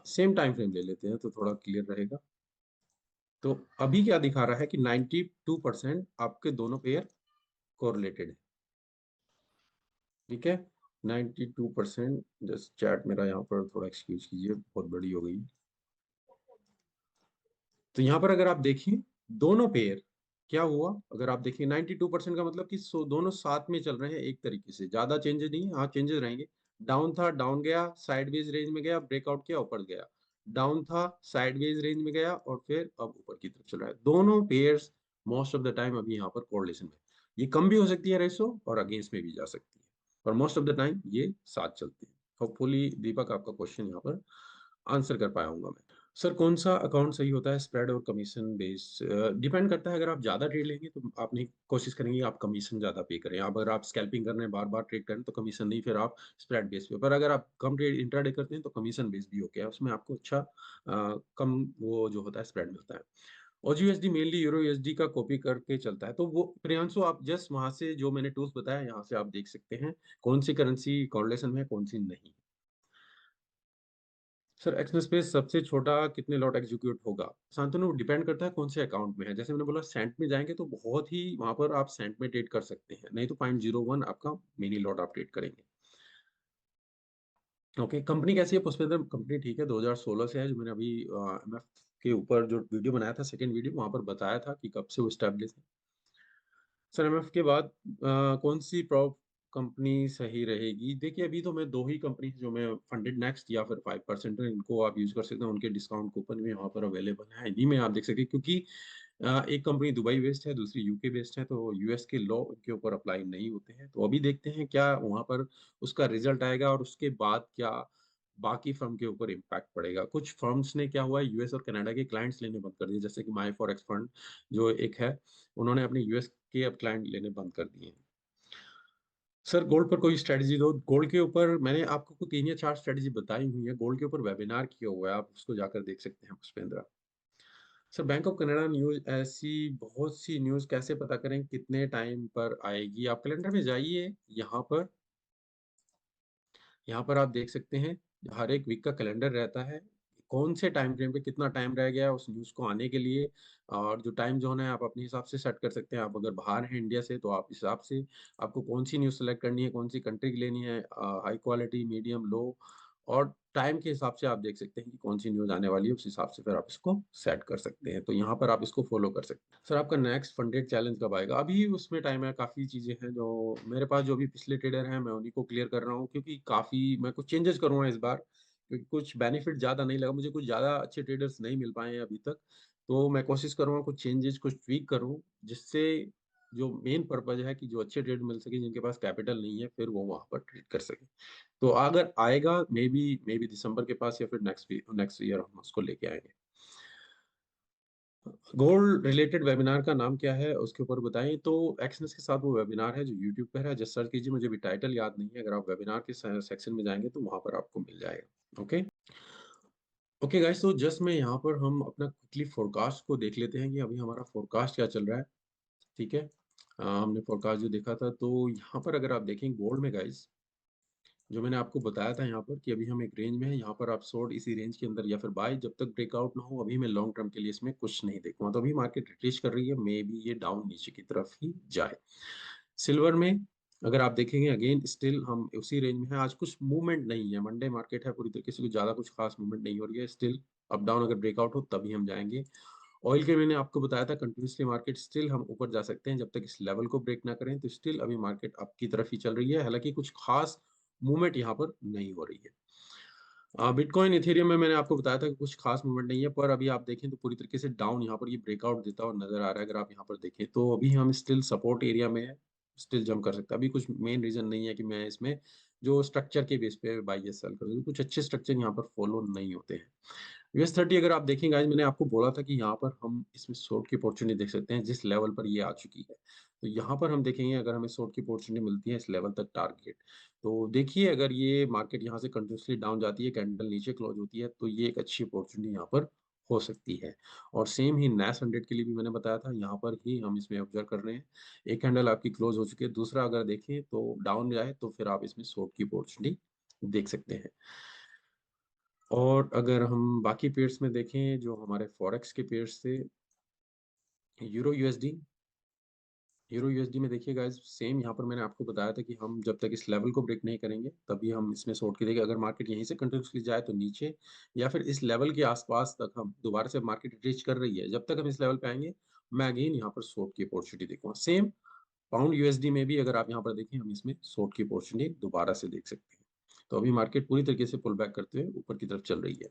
सेम टाइम फ्रेम ले लेते हैं तो थोड़ा क्लियर रहेगा। तो अभी क्या दिखा रहा है कि 92% आपके दोनों पेयर कोरिलेटेड है। ठीक है, 92%। जस्ट चैट मेरा यहाँ पर थोड़ा एक्सक्यूज कीजिए, बहुत बड़ी हो गई। तो यहाँ पर अगर आप देखिए दोनों पेयर क्या हुआ, अगर आप देखिए 92% का मतलब कि दोनों साथ में चल रहे हैं एक तरीके से, ज्यादा चेंजेस नहीं है। हाँ चेंजेस रहेंगे, डाउन था डाउन गया, साइडवेज रेंज में गया, ब्रेकआउट किया, ऊपर गया, डाउन था साइडवेज रेंज में गया, और फिर अब ऊपर की तरफ चल रहा है। दोनों pairs most of the time अभी यहाँ पर कोरिलेशन में, ये कम भी हो सकती है रेशो और अगेंस्ट में भी जा सकती है, और मोस्ट ऑफ द टाइम ये साथ चलती है। होपफुली दीपक आपका क्वेश्चन यहाँ पर आंसर कर पाया हूँ मैं। सर कौन सा अकाउंट सही होता है, स्प्रेड और कमीशन बेस्ड? डिपेंड करता है। अगर आप ज़्यादा ट्रेड लेंगे तो आप नहीं कोशिश करेंगे आप कमीशन ज़्यादा पे करें। आप अगर आप स्कैल्पिंग कर रहे हैं, बार बार ट्रेड करें तो कमीशन नहीं, फिर आप स्प्रेड बेस पे। पर अगर आप कम ट्रेड इंट्राडे करते हैं तो कमीशन बेस भी हो गया, उसमें आपको अच्छा कम वो जो होता है स्प्रेड मिलता है। और यूएसडी मेनली यूरो यूएसडी का कॉपी करके चलता है। तो वो प्रियांशु आप जस्ट वहां से जो मैंने टूल्स बताया यहाँ से आप देख सकते हैं कौन सी करेंसी कॉरिलेशन में है, कौन सी नहीं। सर एक्सनेस पे सबसे छोटा कितने लॉट एग्जीक्यूट होगा? शांतनु डिपेंड करता है कौन से अकाउंट में है। जैसे मैंने बोला सेंट में जाएंगे तो बहुत ही वहां पर आप सेंट में ट्रेड कर सकते हैं, नहीं तो 0.01 आपका मिनी लॉट आप ट्रेड करेंगे। ओके, कंपनी कैसी है पुष्पेंद्र? कंपनी ठीक है, 2016 से है। जो मैंने अभी एमएफ के ऊपर जो वीडियो बनाया था, सेकंड वीडियो, वहां पर बताया था कि कब से वो स्टैब्लिश है। सर एमएफ के बाद कौन सी प्रॉप कंपनी सही रहेगी? देखिए अभी तो मैं दो ही कंपनी जो मैं, फंडेड नेक्स्ट या फिर 5%, इनको आप यूज कर सकते हैं। उनके डिस्काउंट कूपन भी वहाँ पर अवेलेबल है, इन्हीं में आप देख सकते हैं। क्योंकि एक कंपनी दुबई बेस्ड है, दूसरी यूके बेस्ड है, तो यूएस के लॉ के ऊपर अप्लाई नहीं होते हैं। तो अभी देखते हैं क्या वहाँ पर उसका रिजल्ट आएगा और उसके बाद क्या बाकी फर्म के ऊपर इम्पैक्ट पड़ेगा। कुछ फर्म्स ने क्या हुआ है, यूएस और कनाडा के क्लाइंट्स लेने बंद कर दिए, जैसे कि माई फॉरेक्स फंड जो एक है, उन्होंने अपने यूएस के अब क्लाइंट लेने बंद कर दिए हैं। सर गोल्ड पर कोई स्ट्रेटजी दो। गोल्ड के ऊपर मैंने आपको कुछ 3 या 4 स्ट्रेटजी बताई हुई है। गोल्ड के ऊपर वेबिनार किया हुआ है, आप उसको जाकर देख सकते हैं Pushpendra. Sir bank of Canada news, ऐसी बहुत सी न्यूज कैसे पता करें कितने टाइम पर आएगी? आप कैलेंडर में जाइए, यहाँ पर आप देख सकते हैं, हर एक वीक का कैलेंडर रहता है, कौन से टाइम फ्रेम पे कितना टाइम रह गया है उस न्यूज़ को आने के लिए। और जो टाइम जोन है आप अपने हिसाब से सेट कर सकते हैं। आप अगर बाहर हैं इंडिया से, तो आप इस हिसाब से आपको कौन सी न्यूज़ सेलेक्ट करनी है, कौन सी कंट्री की लेनी है, हाई क्वालिटी, मीडियम, लो, और टाइम के हिसाब से आप देख सकते हैं कि कौन सी न्यूज़ आने वाली है, उस हिसाब से फिर आप इसको सेट कर सकते हैं। तो यहाँ पर आप इसको फॉलो कर सकते हैं। सर आपका नेक्स्ट फंडेड चैलेंज कब आएगा? अभी उसमें टाइम है, काफ़ी चीज़ें हैं जो मेरे पास, जो भी पिछले ट्रेडर हैं मैं उन्हीं को क्लियर कर रहा हूँ, क्योंकि काफ़ी मैं कुछ चेंजेस करूँगा इस बार, क्योंकि कुछ बेनिफिट ज़्यादा नहीं लगा मुझे, कुछ ज़्यादा अच्छे ट्रेडर्स नहीं मिल पाए हैं अभी तक। तो मैं कोशिश करूँगा कुछ चेंजेस, कुछ ट्वीक करूँ, जिससे जो मेन पर्पज़ है कि जो अच्छे ट्रेड मिल सके, जिनके पास कैपिटल नहीं है, फिर वो वहाँ पर ट्रेड कर सकें। तो अगर आएगा, मे बी दिसंबर के पास, या फिर नेक्स्ट ईयर हम उसको लेके आएँगे। गोल्ड रिलेटेड वेबिनार का नाम क्या है उसके ऊपर बताएं। तो एक्सनेस के साथ वो वेबिनार है जो यूट्यूब पर है, जस्ट सर्च कीजिए, मुझे भी टाइटल याद नहीं है। अगर आप वेबिनार के सेक्शन में जाएंगे तो वहां पर आपको मिल जाएगा। ओके, ओके गाइस, तो जस्ट मैं यहाँ पर हम अपना क्विकली फोरकास्ट को देख लेते हैं कि अभी हमारा फोरकास्ट क्या चल रहा है। ठीक है, हमने फोरकास्ट जो देखा था, तो यहाँ पर अगर आप देखें गोल्ड में गाइस, जो मैंने आपको बताया था यहाँ पर कि अभी हम एक रेंज में है, यहाँ पर आप शॉर्ट इसी रेंज के अंदर या फिर बाय, जब तक ब्रेकआउट ना हो, अभी मैं लॉन्ग टर्म के लिए इसमें कुछ नहीं देखूंगा। तो अभी मार्केट रिट्रेस कर रही है, मे बी ये डाउन नीचे की तरफ ही जाए। सिल्वर में अगर आप देखेंगे, अगेन स्टिल हम उसी रेंज में है। आज कुछ मूवमेंट नहीं है, मंडे मार्केट है, पूरी तरीके से कुछ ज्यादा कुछ खास मूवमेंट नहीं हो रही है। स्टिल अप डाउन अगर ब्रेकआउट हो तभी हम जाएंगे। ऑयल के मैंने आपको बताया था, कंटिन्यूसली मार्केट स्टिल हम ऊपर जा सकते हैं जब तक इस लेवल को ब्रेक ना करें। तो स्टिल अभी मार्केट अप की तरफ ही चल रही है, हालांकि कुछ खास मूवमेंट यहाँ पर नहीं हो रही है। बिटकॉइन इथेरियम में मैंने आपको बताया था कि कुछ खास मूवमेंट नहीं है, पर अभी आप देखें तो पूरी तरीके से डाउन यहाँ पर ये ब्रेकआउट देता हुआ नजर आ रहा है। अगर आप यहाँ पर देखें तो अभी हम स्टिल सपोर्ट एरिया में है, स्टिल जंप कर सकता है। अभी कुछ मेन रीजन नहीं है कि मैं इसमें जो स्ट्रक्चर के बेस पे बाई या सेल कर दूं, कुछ अच्छे स्ट्रक्चर यहाँ पर फॉलो नहीं होते हैं। US30 अगर आप देखेंगे, आज मैंने आपको बोला था कि यहाँ पर हम इसमें शॉर्ट की अपॉर्चुनिटी देख सकते हैं, जिस लेवल पर ये आ चुकी है। तो यहाँ पर हम देखेंगे अगर हमें शॉर्ट की अपॉर्चुनिटी मिलती है इस लेवल तक टारगेट, तो देखिए अगर ये मार्केट यहाँ से कंटिन्यूसली डाउन जाती है, कैंडल नीचे क्लोज होती है, तो ये एक अच्छी अपॉर्चुनिटी यहाँ पर हो सकती है। और सेम ही नेस 100 के लिए भी मैंने बताया था, यहाँ पर ही हम इसमें ऑब्जर्व कर रहे हैं। एक कैंडल आपकी क्लोज हो चुकी है, दूसरा अगर देखें तो डाउन जाए तो फिर आप इसमें शॉर्ट की अपॉर्चुनिटी देख सकते हैं। और अगर हम बाकी पेयर्स में देखें, जो हमारे फॉरेक्स के पेयर्स थे, यूरो यूएसडी, यूरो यूएसडी में देखिए गाइस, सेम यहाँ पर मैंने आपको बताया था कि हम जब तक इस लेवल को ब्रेक नहीं करेंगे तभी हम इसमें शॉर्ट की देंगे। अगर मार्केट यहीं से कंटिन्यूसली जाए तो नीचे, या फिर इस लेवल के आसपास तक हम दोबारा से मार्केट रीच कर रही है, जब तक हम इस लेवल पे आएंगे, मैं अगेन यहाँ पर शॉर्ट की अपॉर्चुनिटी देखूंगा। सेम पाउंड यूएसडी में भी अगर आप यहाँ पर देखें, हम इसमें शॉर्ट की अपॉर्चुनिटी दोबारा से देख सकते हैं। तो अभी मार्केट पूरी तरीके से पुल बैक करते हुए ऊपर की तरफ चल रही है।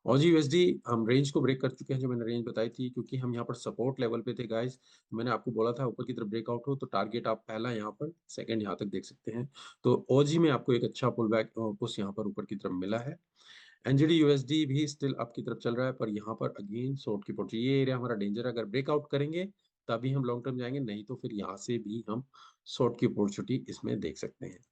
ऑजी यूएसडी हम रेंज को ब्रेक कर चुके हैं, जो मैंने रेंज बताई थी, क्योंकि हम यहाँ पर सपोर्ट लेवल पे थे गाइस। मैंने आपको बोला था ऊपर की तरफ ब्रेकआउट हो तो टारगेट आप पहला यहाँ पर, सेकंड यहाँ तक देख सकते हैं। तो ओजी में आपको एक अच्छा पुल बैक पुश यहाँ पर ऊपर की तरफ मिला है। एनजीडी यूएसडी भी स्टिल अप की तरफ चल रहा है, पर यहाँ पर अगेन शॉर्ट की पोर्ट, ये एरिया हमारा डेंजर है। अगर ब्रेकआउट करेंगे तभी हम लॉन्ग टर्म जाएंगे, नहीं तो फिर यहाँ से भी हम शॉर्ट की अपॉर्चुनिटी इसमें देख सकते हैं।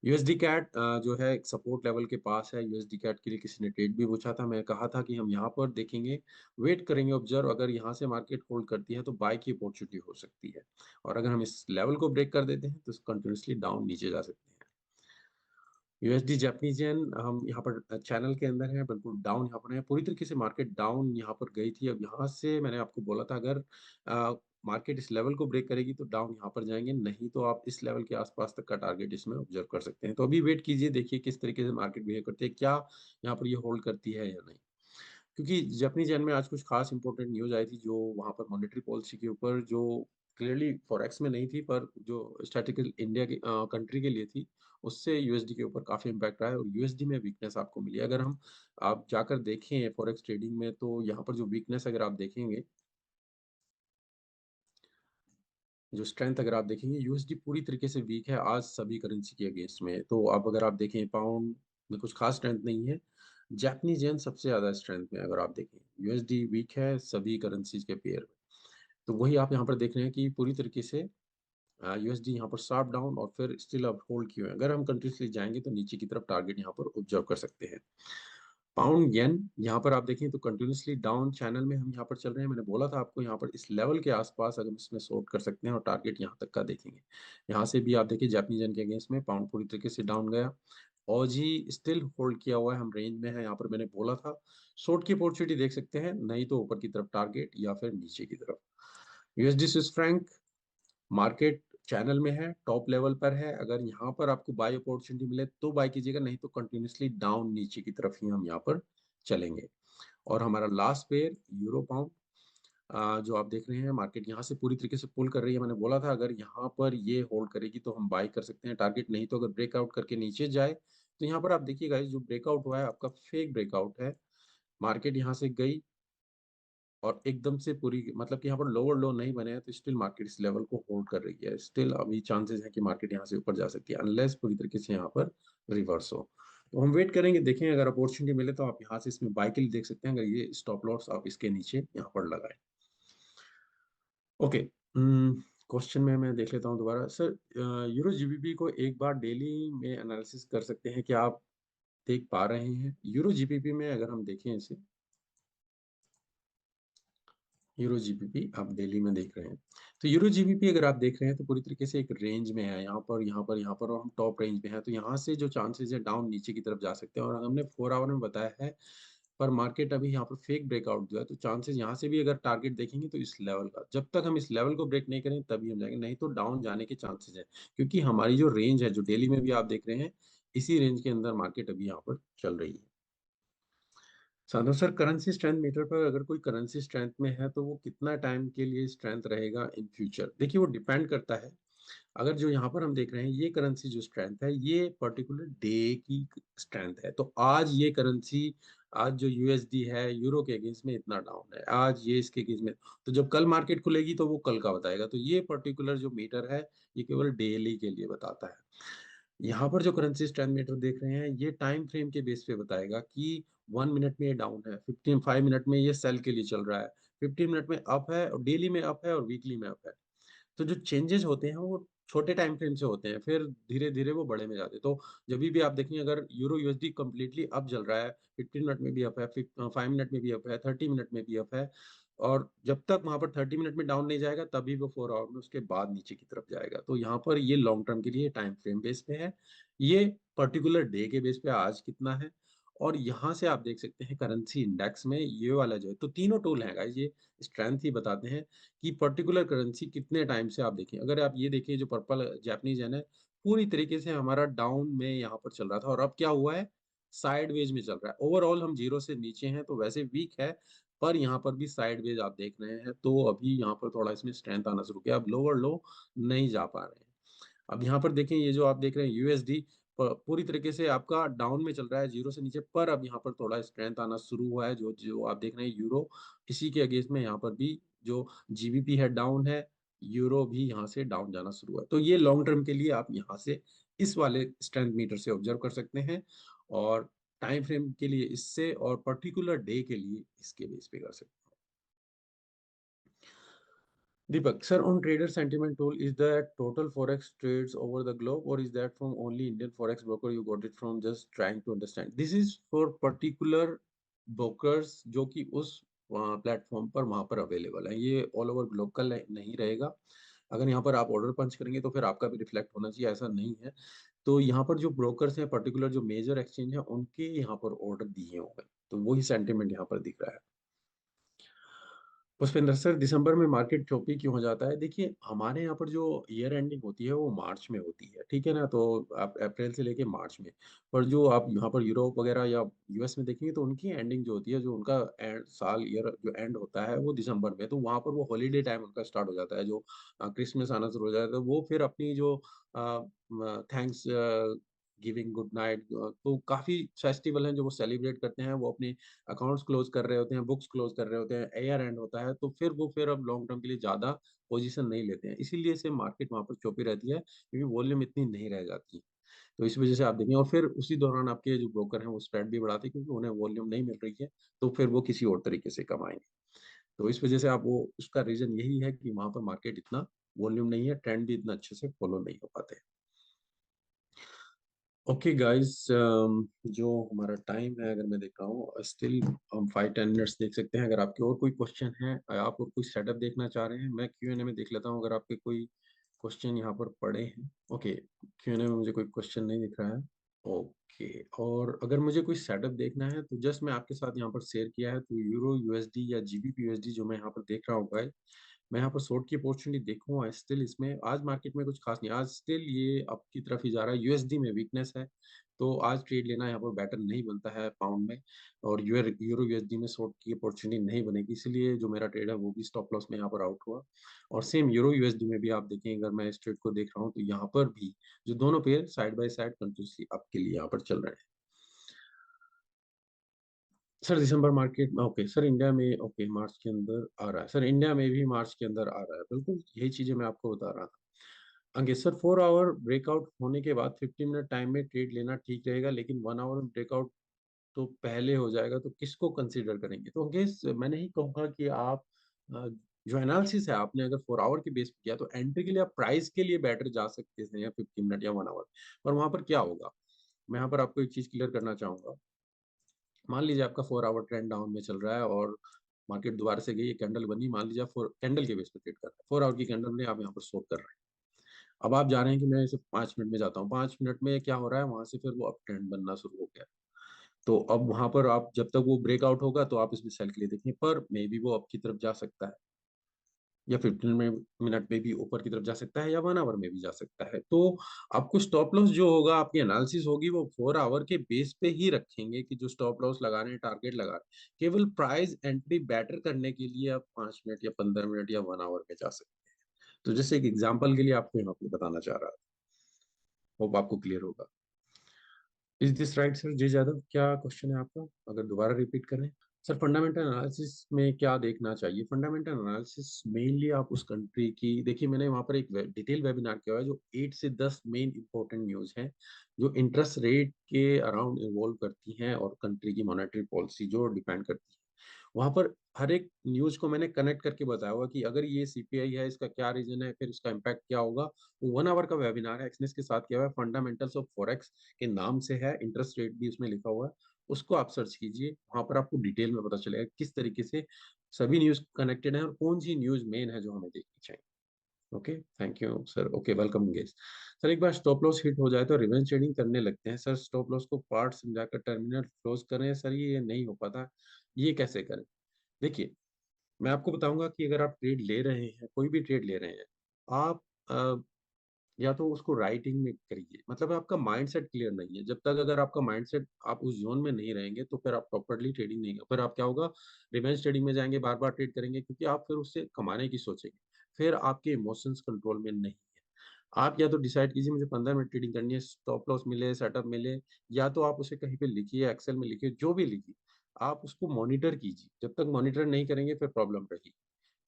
यूएसडी कैट जो है एक सपोर्ट लेवल के पास है। यूएसडी कैट के लिए किसी ने ट्रेड भी पूछा था, मैं कहा था कि हम यहाँ पर देखेंगे, वेट करेंगे, ऑब्जर्व, अगर यहाँ से मार्केट होल्ड करती है तो बाय की अपॉर्चुनिटी हो सकती है। और अगर हम इस लेवल को ब्रेक कर देते हैं तो कंटिन्यूसली डाउन नीचे जा सकते हैं। यूएसडी जापानीज येन हम यहाँ पर चैनल के अंदर है, बिल्कुल डाउन यहाँ पर है, पूरी तरीके से मार्केट डाउन यहाँ पर गई थी। अब यहाँ से मैंने आपको बोला था अगर मार्केट इस लेवल को ब्रेक करेगी तो डाउन यहाँ पर जाएंगे, नहीं तो आप इस लेवल के आसपास तक का टारगेट इसमें ऑब्जर्व कर सकते हैं। तो अभी वेट कीजिए, देखिए किस तरीके से मार्केट बिहेव करती है, क्या यहाँ पर ये होल्ड करती है या नहीं। क्योंकि जापानीज येन में आज कुछ खास इंपॉर्टेंट न्यूज आई थी, जो वहाँ पर मॉनेटरी पॉलिसी के ऊपर, जो क्लियरली फॉरेक्स में नहीं थी, पर जो स्टैटिकल इंडिया की कंट्री के लिए थी, उससे यूएसडी के ऊपर काफी इम्पैक्ट रहा है और यूएसडी में वीकनेस आपको मिली। अगर हम आप जाकर देखें फॉरेक्स ट्रेडिंग में, तो यहाँ पर जो वीकनेस अगर आप देखेंगे, जो स्ट्रेंथ अगर आप देखेंगे, यूएसडी पूरी तरीके से वीक है आज सभी करेंसी के अगेंस्ट में। तो अब अगर आप देखें पाउंड, में कुछ खास स्ट्रेंथ नहीं है। जापानीज येन सबसे ज़्यादा स्ट्रेंथ में है अगर आप देखें। यूएसडी वीक है सभी करेंसीज के पेयर में। तो वही आप यहाँ पर देख रहे हैं कि पूरी तरीके से यूएसडी यहाँ पर शार्प डाउन और फिर स्टिल अप होल्ड किए हुए हैं। अगर हम कंटिन्यूसली जाएंगे तो नीचे की तरफ टारगेट यहाँ पर ऑब्जर्व कर सकते हैं। पाउंड येन यहाँ पर आप देखें तो कंटिन्यूसली डाउन चैनल में हम यहाँ पर चल रहे हैं। मैंने बोला था आपको यहाँ पर इस लेवल के आसपास अगर इसमें शॉर्ट कर सकते हैं और टारगेट यहाँ तक का देखेंगे। यहाँ से भी आप देखिए जापानीज येन के अगेंस्ट में पाउंड पूरी तरीके से डाउन गया। ऑजी स्टिल होल्ड किया हुआ है, हम रेंज में है। यहाँ पर मैंने बोला था शॉर्ट की अपॉर्चुनिटी देख सकते हैं, नहीं तो ऊपर की तरफ टारगेट या फिर नीचे की तरफ। USD Swiss franc market channel में है, टॉप लेवल पर है। अगर यहाँ पर आपको बाय अपॉर्चुनिटी मिले तो बाय कीजिएगा, नहीं तो कंटिन्यूसली डाउन नीचे की तरफ ही हम यहाँ पर चलेंगे। और हमारा लास्ट पेयर यूरो पाउंड, जो आप देख रहे हैं मार्केट यहाँ से पूरी तरीके से पुल कर रही है। मैंने बोला था अगर यहाँ पर ये होल्ड करेगी तो हम बाय कर सकते हैं टारगेट, नहीं तो अगर ब्रेकआउट करके नीचे जाए तो यहाँ पर आप देखिएगा जो ब्रेकआउट हुआ है आपका फेक ब्रेकआउट है। मार्केट यहाँ से गई और एकदम से पूरी मतलब कि यहाँ पर लोअर लो नहीं बने हैं, तो स्टिल मार्केट इस लेवल को होल्ड कर रही है। स्टिल अभी चांसेस है कि मार्केट यहाँ से ऊपर जा सकती है अनलेस पूरी तरीके से यहाँ पर रिवर्स हो। तो हम वेट करेंगे, देखें अगर अपॉर्चुनिटी मिले तो आप यहाँ से इसमें बाय के लिए देख सकते हैं। अगर ये स्टॉप लॉस आप इसके नीचे यहाँ पर लगाएं। ओके, क्वेश्चन में मैं देख लेता हूँ दोबारा। सर, यूरो जीबीपी को एक बार डेली में एनालिसिस कर सकते हैं, क्या आप देख पा रहे हैं? यूरो जीबीपी में अगर हम देखें इसे, यूरो जीबीपी आप डेली में देख रहे हैं, तो यूरो जीबीपी अगर आप देख रहे हैं तो पूरी तरीके से एक रेंज में है, यहाँ पर यहाँ पर यहाँ पर, और हम टॉप रेंज में है। तो यहाँ से जो चांसेस है डाउन नीचे की तरफ जा सकते हैं। और हमने 4 आवर में बताया है, पर मार्केट अभी यहाँ पर फेक ब्रेकआउट दिया है, तो चांसेस यहाँ से भी अगर टारगेट देखेंगे तो इस लेवल का, जब तक हम इस लेवल को ब्रेक नहीं करें तभी हम जाएंगे, नहीं तो डाउन जाने के चांसेस है। क्योंकि हमारी जो रेंज है जो डेली में भी आप देख रहे हैं, इसी रेंज के अंदर मार्केट अभी यहाँ पर चल रही है। साधु सर, करेंसी स्ट्रेंथ मीटर पर अगर कोई करेंसी स्ट्रेंथ में है तो वो कितना टाइम के लिए स्ट्रेंथ रहेगा इन फ्यूचर? देखिए वो डिपेंड करता है। अगर जो यहाँ पर हम देख रहे हैं ये करेंसी जो स्ट्रेंथ है ये पर्टिकुलर डे की स्ट्रेंथ है। तो आज ये करेंसी, आज जो यूएसडी है यूरो के अगेंस्ट में इतना डाउन है, आज ये इसके अगेंस्ट में, तो जब कल मार्केट खुलेगी तो वो कल का बताएगा। तो ये पर्टिकुलर जो मीटर है ये केवल डेली के लिए बताता है। यहाँ पर जो करेंसी स्ट्रेंथ मीटर देख रहे हैं ये टाइम फ्रेम के बेस पे बताएगा कि 1 मिनट में ये डाउन है, 5 मिनट में ये सेल के लिए चल रहा है, 15 मिनट में अप है, और डेली में अप है, और वीकली में अप है। तो जो चेंजेस होते हैं वो छोटे टाइम फ्रेम से होते हैं, फिर धीरे धीरे वो बड़े में जाते हैं। तो जब भी आप देखेंगे अगर यूरो यूएसडी कंप्लीटली अप चल रहा है, 15 मिनट में भी अप है, 5 मिनट में भी अप है, 30 मिनट में भी अप है, और जब तक वहां पर 30 मिनट में डाउन नहीं जाएगा तभी वो 4 आवर में उसके बाद नीचे की तरफ जाएगा। तो यहाँ पर ये लॉन्ग टर्म के लिए टाइम फ्रेम बेस पे है, ये पर्टिकुलर डे के बेस पे आज कितना है। और यहाँ से आप देख सकते हैं करेंसी इंडेक्स में ये वाला जो है, तो तीनों टूल है गाइस, ये स्ट्रेंथ ही बताते हैं कि पर्टिकुलर करेंसी कितने टाइम से आप देखें। अगर आप ये देखिए जो पर्पल जापानीज येन है, पूरी तरीके से हमारा डाउन में यहाँ पर चल रहा था, और अब क्या हुआ है, साइडवेज में चल रहा है। ओवरऑल हम जीरो से नीचे हैं तो वैसे वीक है, पर यहाँ पर भी साइडवेज आप देख रहे हैं, तो अभी यहाँ पर थोड़ा इसमें स्ट्रेंथ आना शुरू किया। अब लोअर लो नहीं जा पा रहे हैं। अब यहाँ पर देखें ये जो आप देख रहे हैं यूएसडी पूरी तरीके से आपका डाउन में चल रहा है जीरो से नीचे, पर अब यहाँ पर थोड़ा स्ट्रेंथ आना शुरू हुआ है। जो जो आप देख रहे हैं यूरो, इसी के अगेंस्ट में यहाँ पर भी जो जीबीपी है डाउन है, यूरो भी यहाँ से डाउन जाना शुरू हुआ है। तो ये लॉन्ग टर्म के लिए आप यहाँ से इस वाले स्ट्रेंथ मीटर से ऑब्जर्व कर सकते हैं, और टाइम फ्रेम के लिए इससे, और पर्टिकुलर डे के लिए इसके बेस पे कर सकते हैं। Deepak, sir, on trader sentiment tool, is that total forex trades over the globe, or is that from only Indian forex broker you got it from? Just trying to understand. This is for particular brokers जो कि उस platform पर वहां पर available है। ये all over globe का नहीं रहेगा। अगर यहाँ पर आप ऑर्डर पंच करेंगे तो फिर आपका भी रिफ्लेक्ट होना चाहिए, ऐसा नहीं है। तो यहाँ पर जो ब्रोकर्स हैं पर्टिकुलर जो मेजर एक्सचेंज है उनके यहाँ पर ऑर्डर दिए होंगे, तो वही सेंटिमेंट यहाँ पर दिख रहा है। पुष्पेंद्र सर, दिसंबर में मार्केट चोपी क्यों हो जाता है? देखिए हमारे यहाँ पर जो ईयर एंडिंग होती है वो मार्च में होती है, ठीक है ना? तो आप अप्रैल से लेके मार्च में, पर जो आप यहाँ पर यूरोप वगैरह या यूएस में देखेंगे तो उनकी एंडिंग जो होती है, जो उनका साल ईयर जो एंड होता है वो दिसंबर में, तो वहाँ पर वो हॉलीडे टाइम उनका स्टार्ट हो जाता है, जो क्रिसमस आना शुरू हो जाता है। तो वो फिर अपनी जो थैंक्स गिविंग गुड नाइट, तो काफ़ी फेस्टिवल हैं जो वो सेलिब्रेट करते हैं, वो अपने अकाउंट्स क्लोज कर रहे होते हैं, बुक्स क्लोज कर रहे होते हैं, ईयर एंड होता है, तो फिर वो फिर अब लॉन्ग टर्म के लिए ज़्यादा पोजीशन नहीं लेते हैं, इसीलिए से मार्केट वहाँ पर चौपी रहती है, क्योंकि वॉल्यूम इतनी नहीं रह जाती। तो इस वजह से आप देखें, और फिर उसी दौरान आपके जो ब्रोकर हैं वो स्प्रेड भी बढ़ाते हैं, क्योंकि उन्हें वॉल्यूम नहीं मिल रही है, तो फिर वो किसी और तरीके से कमाएंगे। तो इस वजह से आप वो, उसका रीजन यही है कि वहां पर मार्केट इतना वॉल्यूम नहीं है, ट्रेंड भी इतना अच्छे से फॉलो नहीं हो पाते। ओके गाइस, जो हमारा टाइम है, अगर मैं देख रहा हूँ स्टिल हम 5-10 मिनट्स देख सकते हैं। अगर आपके और कोई क्वेश्चन है, आप और कोई सेटअप देखना चाह रहे हैं, मैं Q&A में देख लेता हूँ अगर आपके कोई क्वेश्चन यहाँ पर पड़े हैं। ओके, Q&A में मुझे कोई क्वेश्चन नहीं दिख रहा है। ओके, और अगर मुझे कोई सेटअप देखना है तो जस्ट मैं आपके साथ यहाँ पर शेयर किया है, तो यूरो यूएसडी या जीबीपी यूएसडी जो मैं यहाँ पर देख रहा हूँ गाइस, मैं यहाँ पर शॉर्ट की अपॉर्चुनिटी देखूंगा स्टिल। इसमें आज मार्केट में कुछ खास नहीं, आज स्टिल ये अप की तरफ ही जा रहा है। यूएसडी में वीकनेस है, तो आज ट्रेड लेना यहाँ पर बेटर नहीं बनता है पाउंड में, और यूरो यूएसडी में शॉर्ट की अपॉर्चुनिटी नहीं बनेगी, इसलिए जो मेरा ट्रेड है वो भी स्टॉप लॉस में यहाँ पर आउट हुआ। और सेम यूरो यूएसडी में भी आप देखें, अगर मैं इस ट्रेड को देख रहा हूँ तो यहाँ पर भी जो दोनों pair side by side continuously आपके लिए यहाँ पर चल रहे हैं। सर दिसंबर मार्केट में, ओके सर इंडिया में, ओके मार्च के अंदर आ रहा है सर, इंडिया में भी मार्च के अंदर आ रहा है, बिल्कुल यही चीजें मैं आपको बता रहा था। अंकित सर, 4 आवर ब्रेकआउट होने के बाद 50 मिनट टाइम में ट्रेड लेना ठीक रहेगा, लेकिन 1 आवर ब्रेकआउट तो पहले हो जाएगा, तो किसको कंसीडर करेंगे? तो अंकित मैं नहीं कहूँगा कि आप जो एनालिसिस है आपने अगर 4 आवर के बेस पे किया, तो एंट्री के लिए आप प्राइस के लिए बेटर जा सकते हैं या 50 मिनट या 1 आवर, पर वहां पर क्या होगा, मैं यहाँ पर आपको एक चीज क्लियर करना चाहूंगा। मान लीजिए आपका 4 आवर ट्रेंड डाउन में चल रहा है और मार्केट दोबारा से गई, ये कैंडल बनी, मान लीजिए आप 4 कैंडल के बेस पे ट्रेड कर रहे हैं, 4 आवर की कैंडल में आप यहाँ पर शॉर्ट कर रहे हैं। अब आप जा रहे हैं कि मैं इसे 5 मिनट में जाता हूँ, 5 मिनट में क्या हो रहा है, वहां से फिर वो अप ट्रेंड बनना शुरू हो गया। तो अब वहां पर आप जब तक वो ब्रेकआउट होगा तो आप इसमें सेल के लिए देखें, पर मे बी वो अप की तरफ जा सकता है, या 15 मिनट में भी ऊपर की तरफ जा सकता है, या 1 आवर में भी जा सकता है। तो आपको स्टॉप लॉस जो होगा, आपकी एनालिसिस होगी, वो 4 आवर के बेस पे ही रखेंगे कि जो स्टॉप लॉस लगा रहे हैं, टारगेट लगा रहे हैं, केवल प्राइस एंट्री बेटर करने के लिए आप 5 मिनट या 15 मिनट या 1 आवर में जा सकते हैं। तो जैसे एक एग्जाम्पल के लिए आपको यहाँ पे बताना चाह रहा था, होप आपको क्लियर होगा। Is this right sir? जय यादव, क्या क्वेश्चन है आपका, अगर दोबारा रिपीट करें। सर फंडामेंटल एनालिसिस में क्या देखना चाहिए? फंडामेंटल एनालिसिस मेनली आप उस कंट्री की देखिए, मैंने वहाँ पर एक डिटेल वेबिनार किया हुआ है, जो 8 से 10 मेन इंपॉर्टेंट न्यूज़ हैं जो इंटरेस्ट रेट के अराउंड इन्वॉल्व करती हैं, और कंट्री की मॉनेटरी पॉलिसी जो डिपेंड करती है। वहां पर हर एक न्यूज को मैंने कनेक्ट करके बताया हुआ कि अगर ये सीपीआई है, इसका क्या रीजन है, फिर उसका इम्पैक्ट क्या होगा। वो 1 आवर का वेबिनार है, एक्सनेस के साथ किया हुआ है, फंडामेंटल्स ऑफ फॉरेक्स के नाम से है, इंटरेस्ट रेट भी उसमें लिखा हुआ है। उसको आप सर्च कीजिए, वहां पर आपको डिटेल में पता चलेगा किस तरीके से सभी न्यूज कनेक्टेड है और कौन सी न्यूज मेन है जो हमें देखनी चाहिए। Okay, thank you sir. Okay, welcome guest. Sir एक बार स्टॉप लॉस हिट हो जाए तो रिवेंज ट्रेडिंग करने लगते हैं सर, स्टॉप लॉस को पार्ट समझाकर टर्मिनल क्लोज करें सर, ये नहीं हो पाता, ये कैसे करें? देखिए, मैं आपको बताऊंगा कि अगर आप ट्रेड ले रहे हैं, कोई भी ट्रेड ले रहे हैं, आप या तो उसको राइटिंग में करिए, मतलब आपका माइंडसेट क्लियर नहीं है। जब तक अगर आपका माइंडसेट, आप उस जोन में नहीं रहेंगे, तो फिर आप प्रॉपरली ट्रेडिंग नहीं कर, फिर आप क्या होगा, रिवेंज ट्रेडिंग में जाएंगे, बार बार ट्रेड करेंगे, क्योंकि आप फिर उससे कमाने की सोचेंगे, फिर आपके इमोशंस कंट्रोल में नहीं है। आप या तो डिसाइड कीजिए मुझे 15 मिनट ट्रेडिंग करनी है, स्टॉप लॉस मिले, सेटअप मिले, या तो आप उसे कहीं पे लिखिए, एक्सेल में लिखिए, जो भी लिखिए, आप उसको मॉनिटर कीजिए। जब तक मॉनिटर नहीं करेंगे फिर प्रॉब्लम रहेगी।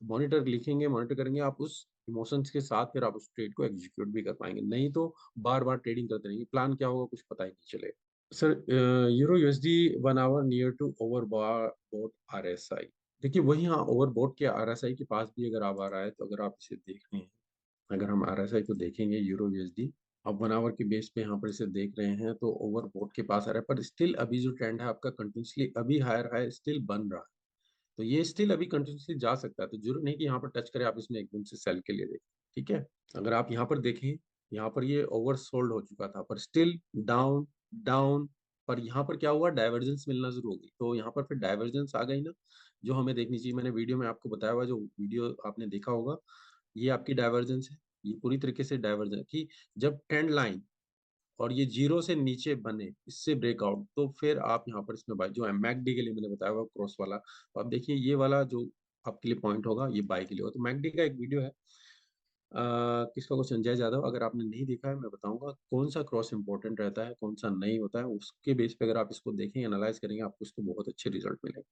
मॉनिटर लिखेंगे, मॉनिटर करेंगे, आप उस इमोशंस के साथ फिर आप उस ट्रेड को एग्जीक्यूट भी कर पाएंगे, नहीं तो बार बार ट्रेडिंग करते रहेंगे, प्लान क्या होगा कुछ पता ही नहीं चलेगा। Sir euro USD 1 hour near to overbought RSI, देखिए वही, हाँ ओवरबोट के आरएसआई के पास भी अगर आप आ रहा है, तो अगर आप इसे देख रहे हैं, अगर हम आरएसआई को देखेंगे यूरो यूएसडी, अब 1 आवर के बेस पे यहाँ पर इसे देख रहे हैं, तो ओवरबोट के पास आ रहा है, पर स्टिल अभी जो ट्रेंड है आपका कंटिन्यूसली अभी हायर हाई स्टिल बन रहा है, तो ये स्टिल अभी कंटिन्यूसली जा सकता है, तो जरूर नहीं कि यहाँ पर टच करे आप इसमें एकदम से सेल के लिए देखें। ठीक है, अगर आप यहाँ पर देखें, यहाँ पर ये ओवर सोल्ड हो चुका था, पर स्टिल डाउन डाउन, पर यहाँ पर क्या हुआ, डाइवर्जेंस मिलना शुरू हो गई, तो यहाँ पर फिर डाइवर्जेंस आ गई ना, जो हमें देखनी चाहिए। मैंने वीडियो में आपको बताया हुआ, जो वीडियो आपने देखा होगा, ये आपकी डाइवर्जेंस है, ये पूरी तरीके से डाइवर्जेंस की, जब ट्रेंड लाइन और ये जीरो से नीचे बने, इससे ब्रेकआउट, तो फिर आप यहाँ पर इसमें बाय, जो मैकडी के लिए मैंने बताया हुआ क्रॉस वाला, तो आप देखिए ये वाला जो आपके लिए पॉइंट होगा, ये बाय के लिए होगा। तो मैकडी का एक वीडियो है, किसका को, संजय यादव, अगर आपने नहीं देखा है, मैं बताऊंगा कौन सा क्रॉस इंपॉर्टेंट रहता है, कौन सा नहीं होता है, उसके बेस पे अगर आप इसको देखेंगे, एनालाइज करेंगे, आपको इसको बहुत अच्छे रिजल्ट मिलेंगे।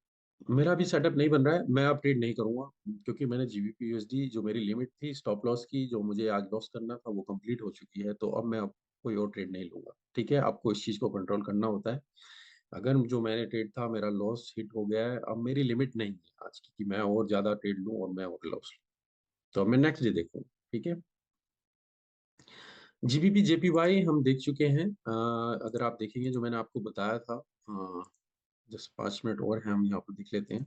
मेरा अभी सेटअप नहीं बन रहा है, मैं अब ट्रेड नहीं करूंगा, क्योंकि मैंने जीबीपी यूएसडी जो मेरी लिमिट थी स्टॉप लॉस की, जो मुझे आज लॉस करना था, वो कंप्लीट हो चुकी है, तो अब मैं कोई और ट्रेड नहीं लूंगा। ठीक है, आपको इस चीज को कंट्रोल करना होता है। अगर जो मैंने ट्रेड था मेरा लॉस हिट हो गया है, अब मेरी लिमिट नहीं है आज की कि मैं और ज्यादा ट्रेड लूं और मैं और लॉस लूं, तो अब मैं नेक्स्ट डे देखूंगा। ठीक है, जीबीपी जेपीवाई हम देख चुके हैं। अगर आप देखेंगे जो मैंने आपको बताया था, जस्ट 5 मिनट और हैं, हम यहाँ पर देख लेते हैं।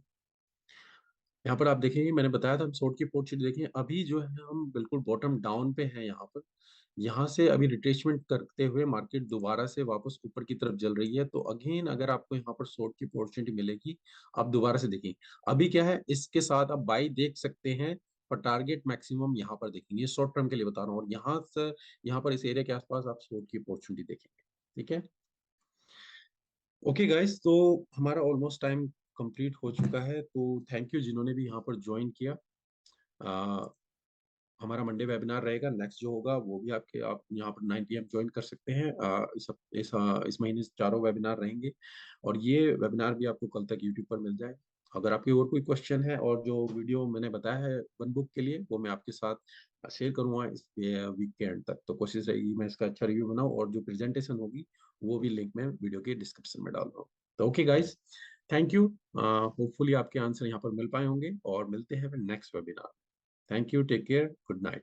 यहाँ पर आप देखेंगे मैंने बताया था हम शॉर्ट की पोर्ट शीट देखें, अभी जो है हम बिल्कुल बॉटम डाउन पे हैं यहाँ पर। यहाँ से अभी रिट्रेसमेंट करते हुए मार्केट दोबारा से वापस ऊपर की तरफ चल रही है, तो अगेन अगर आपको यहाँ पर शॉर्ट की अपॉर्चुनिटी मिलेगी, आप दोबारा से देखें। अभी क्या है, इसके साथ आप बाई देख सकते हैं, पर टारगेट मैक्सिमम यहाँ पर देखेंगे, शॉर्ट टर्म के लिए बता रहा हूँ, और यहाँ से यहाँ पर इस एरिया के आसपास आप शॉर्ट की अपॉर्चुनिटी देखेंगे। ठीक है, ओके गाइस, तो हमारा ऑलमोस्ट टाइम कंप्लीट हो चुका है, तो थैंक यू जिन्होंने भी यहाँ पर ज्वाइन किया। आ, हमारा मंडे वेबिनार रहेगा, नेक्स्ट जो होगा वो भी आप यहाँ पर 9 PM ज्वाइन कर सकते हैं। इस महीने से चारों वेबिनार रहेंगे, और ये वेबिनार भी आपको कल तक यूट्यूब पर मिल जाए। अगर आपके और कोई क्वेश्चन है, और जो वीडियो मैंने बताया है वन बुक के लिए, वो मैं आपके साथ शेयर करूंगा इस वीक के एंड तक। तो कोशिश रहेगी मैं इसका अच्छा रिव्यू बनाऊं, और जो प्रेजेंटेशन होगी वो भी लिंक मैं वीडियो के डिस्क्रिप्शन में डाल दूँ। तो okay guys, thank you. Hopefully आपके आंसर यहाँ पर मिल पाए होंगे, और मिलते हैं फिर next webinar. Thank you, take care, good night.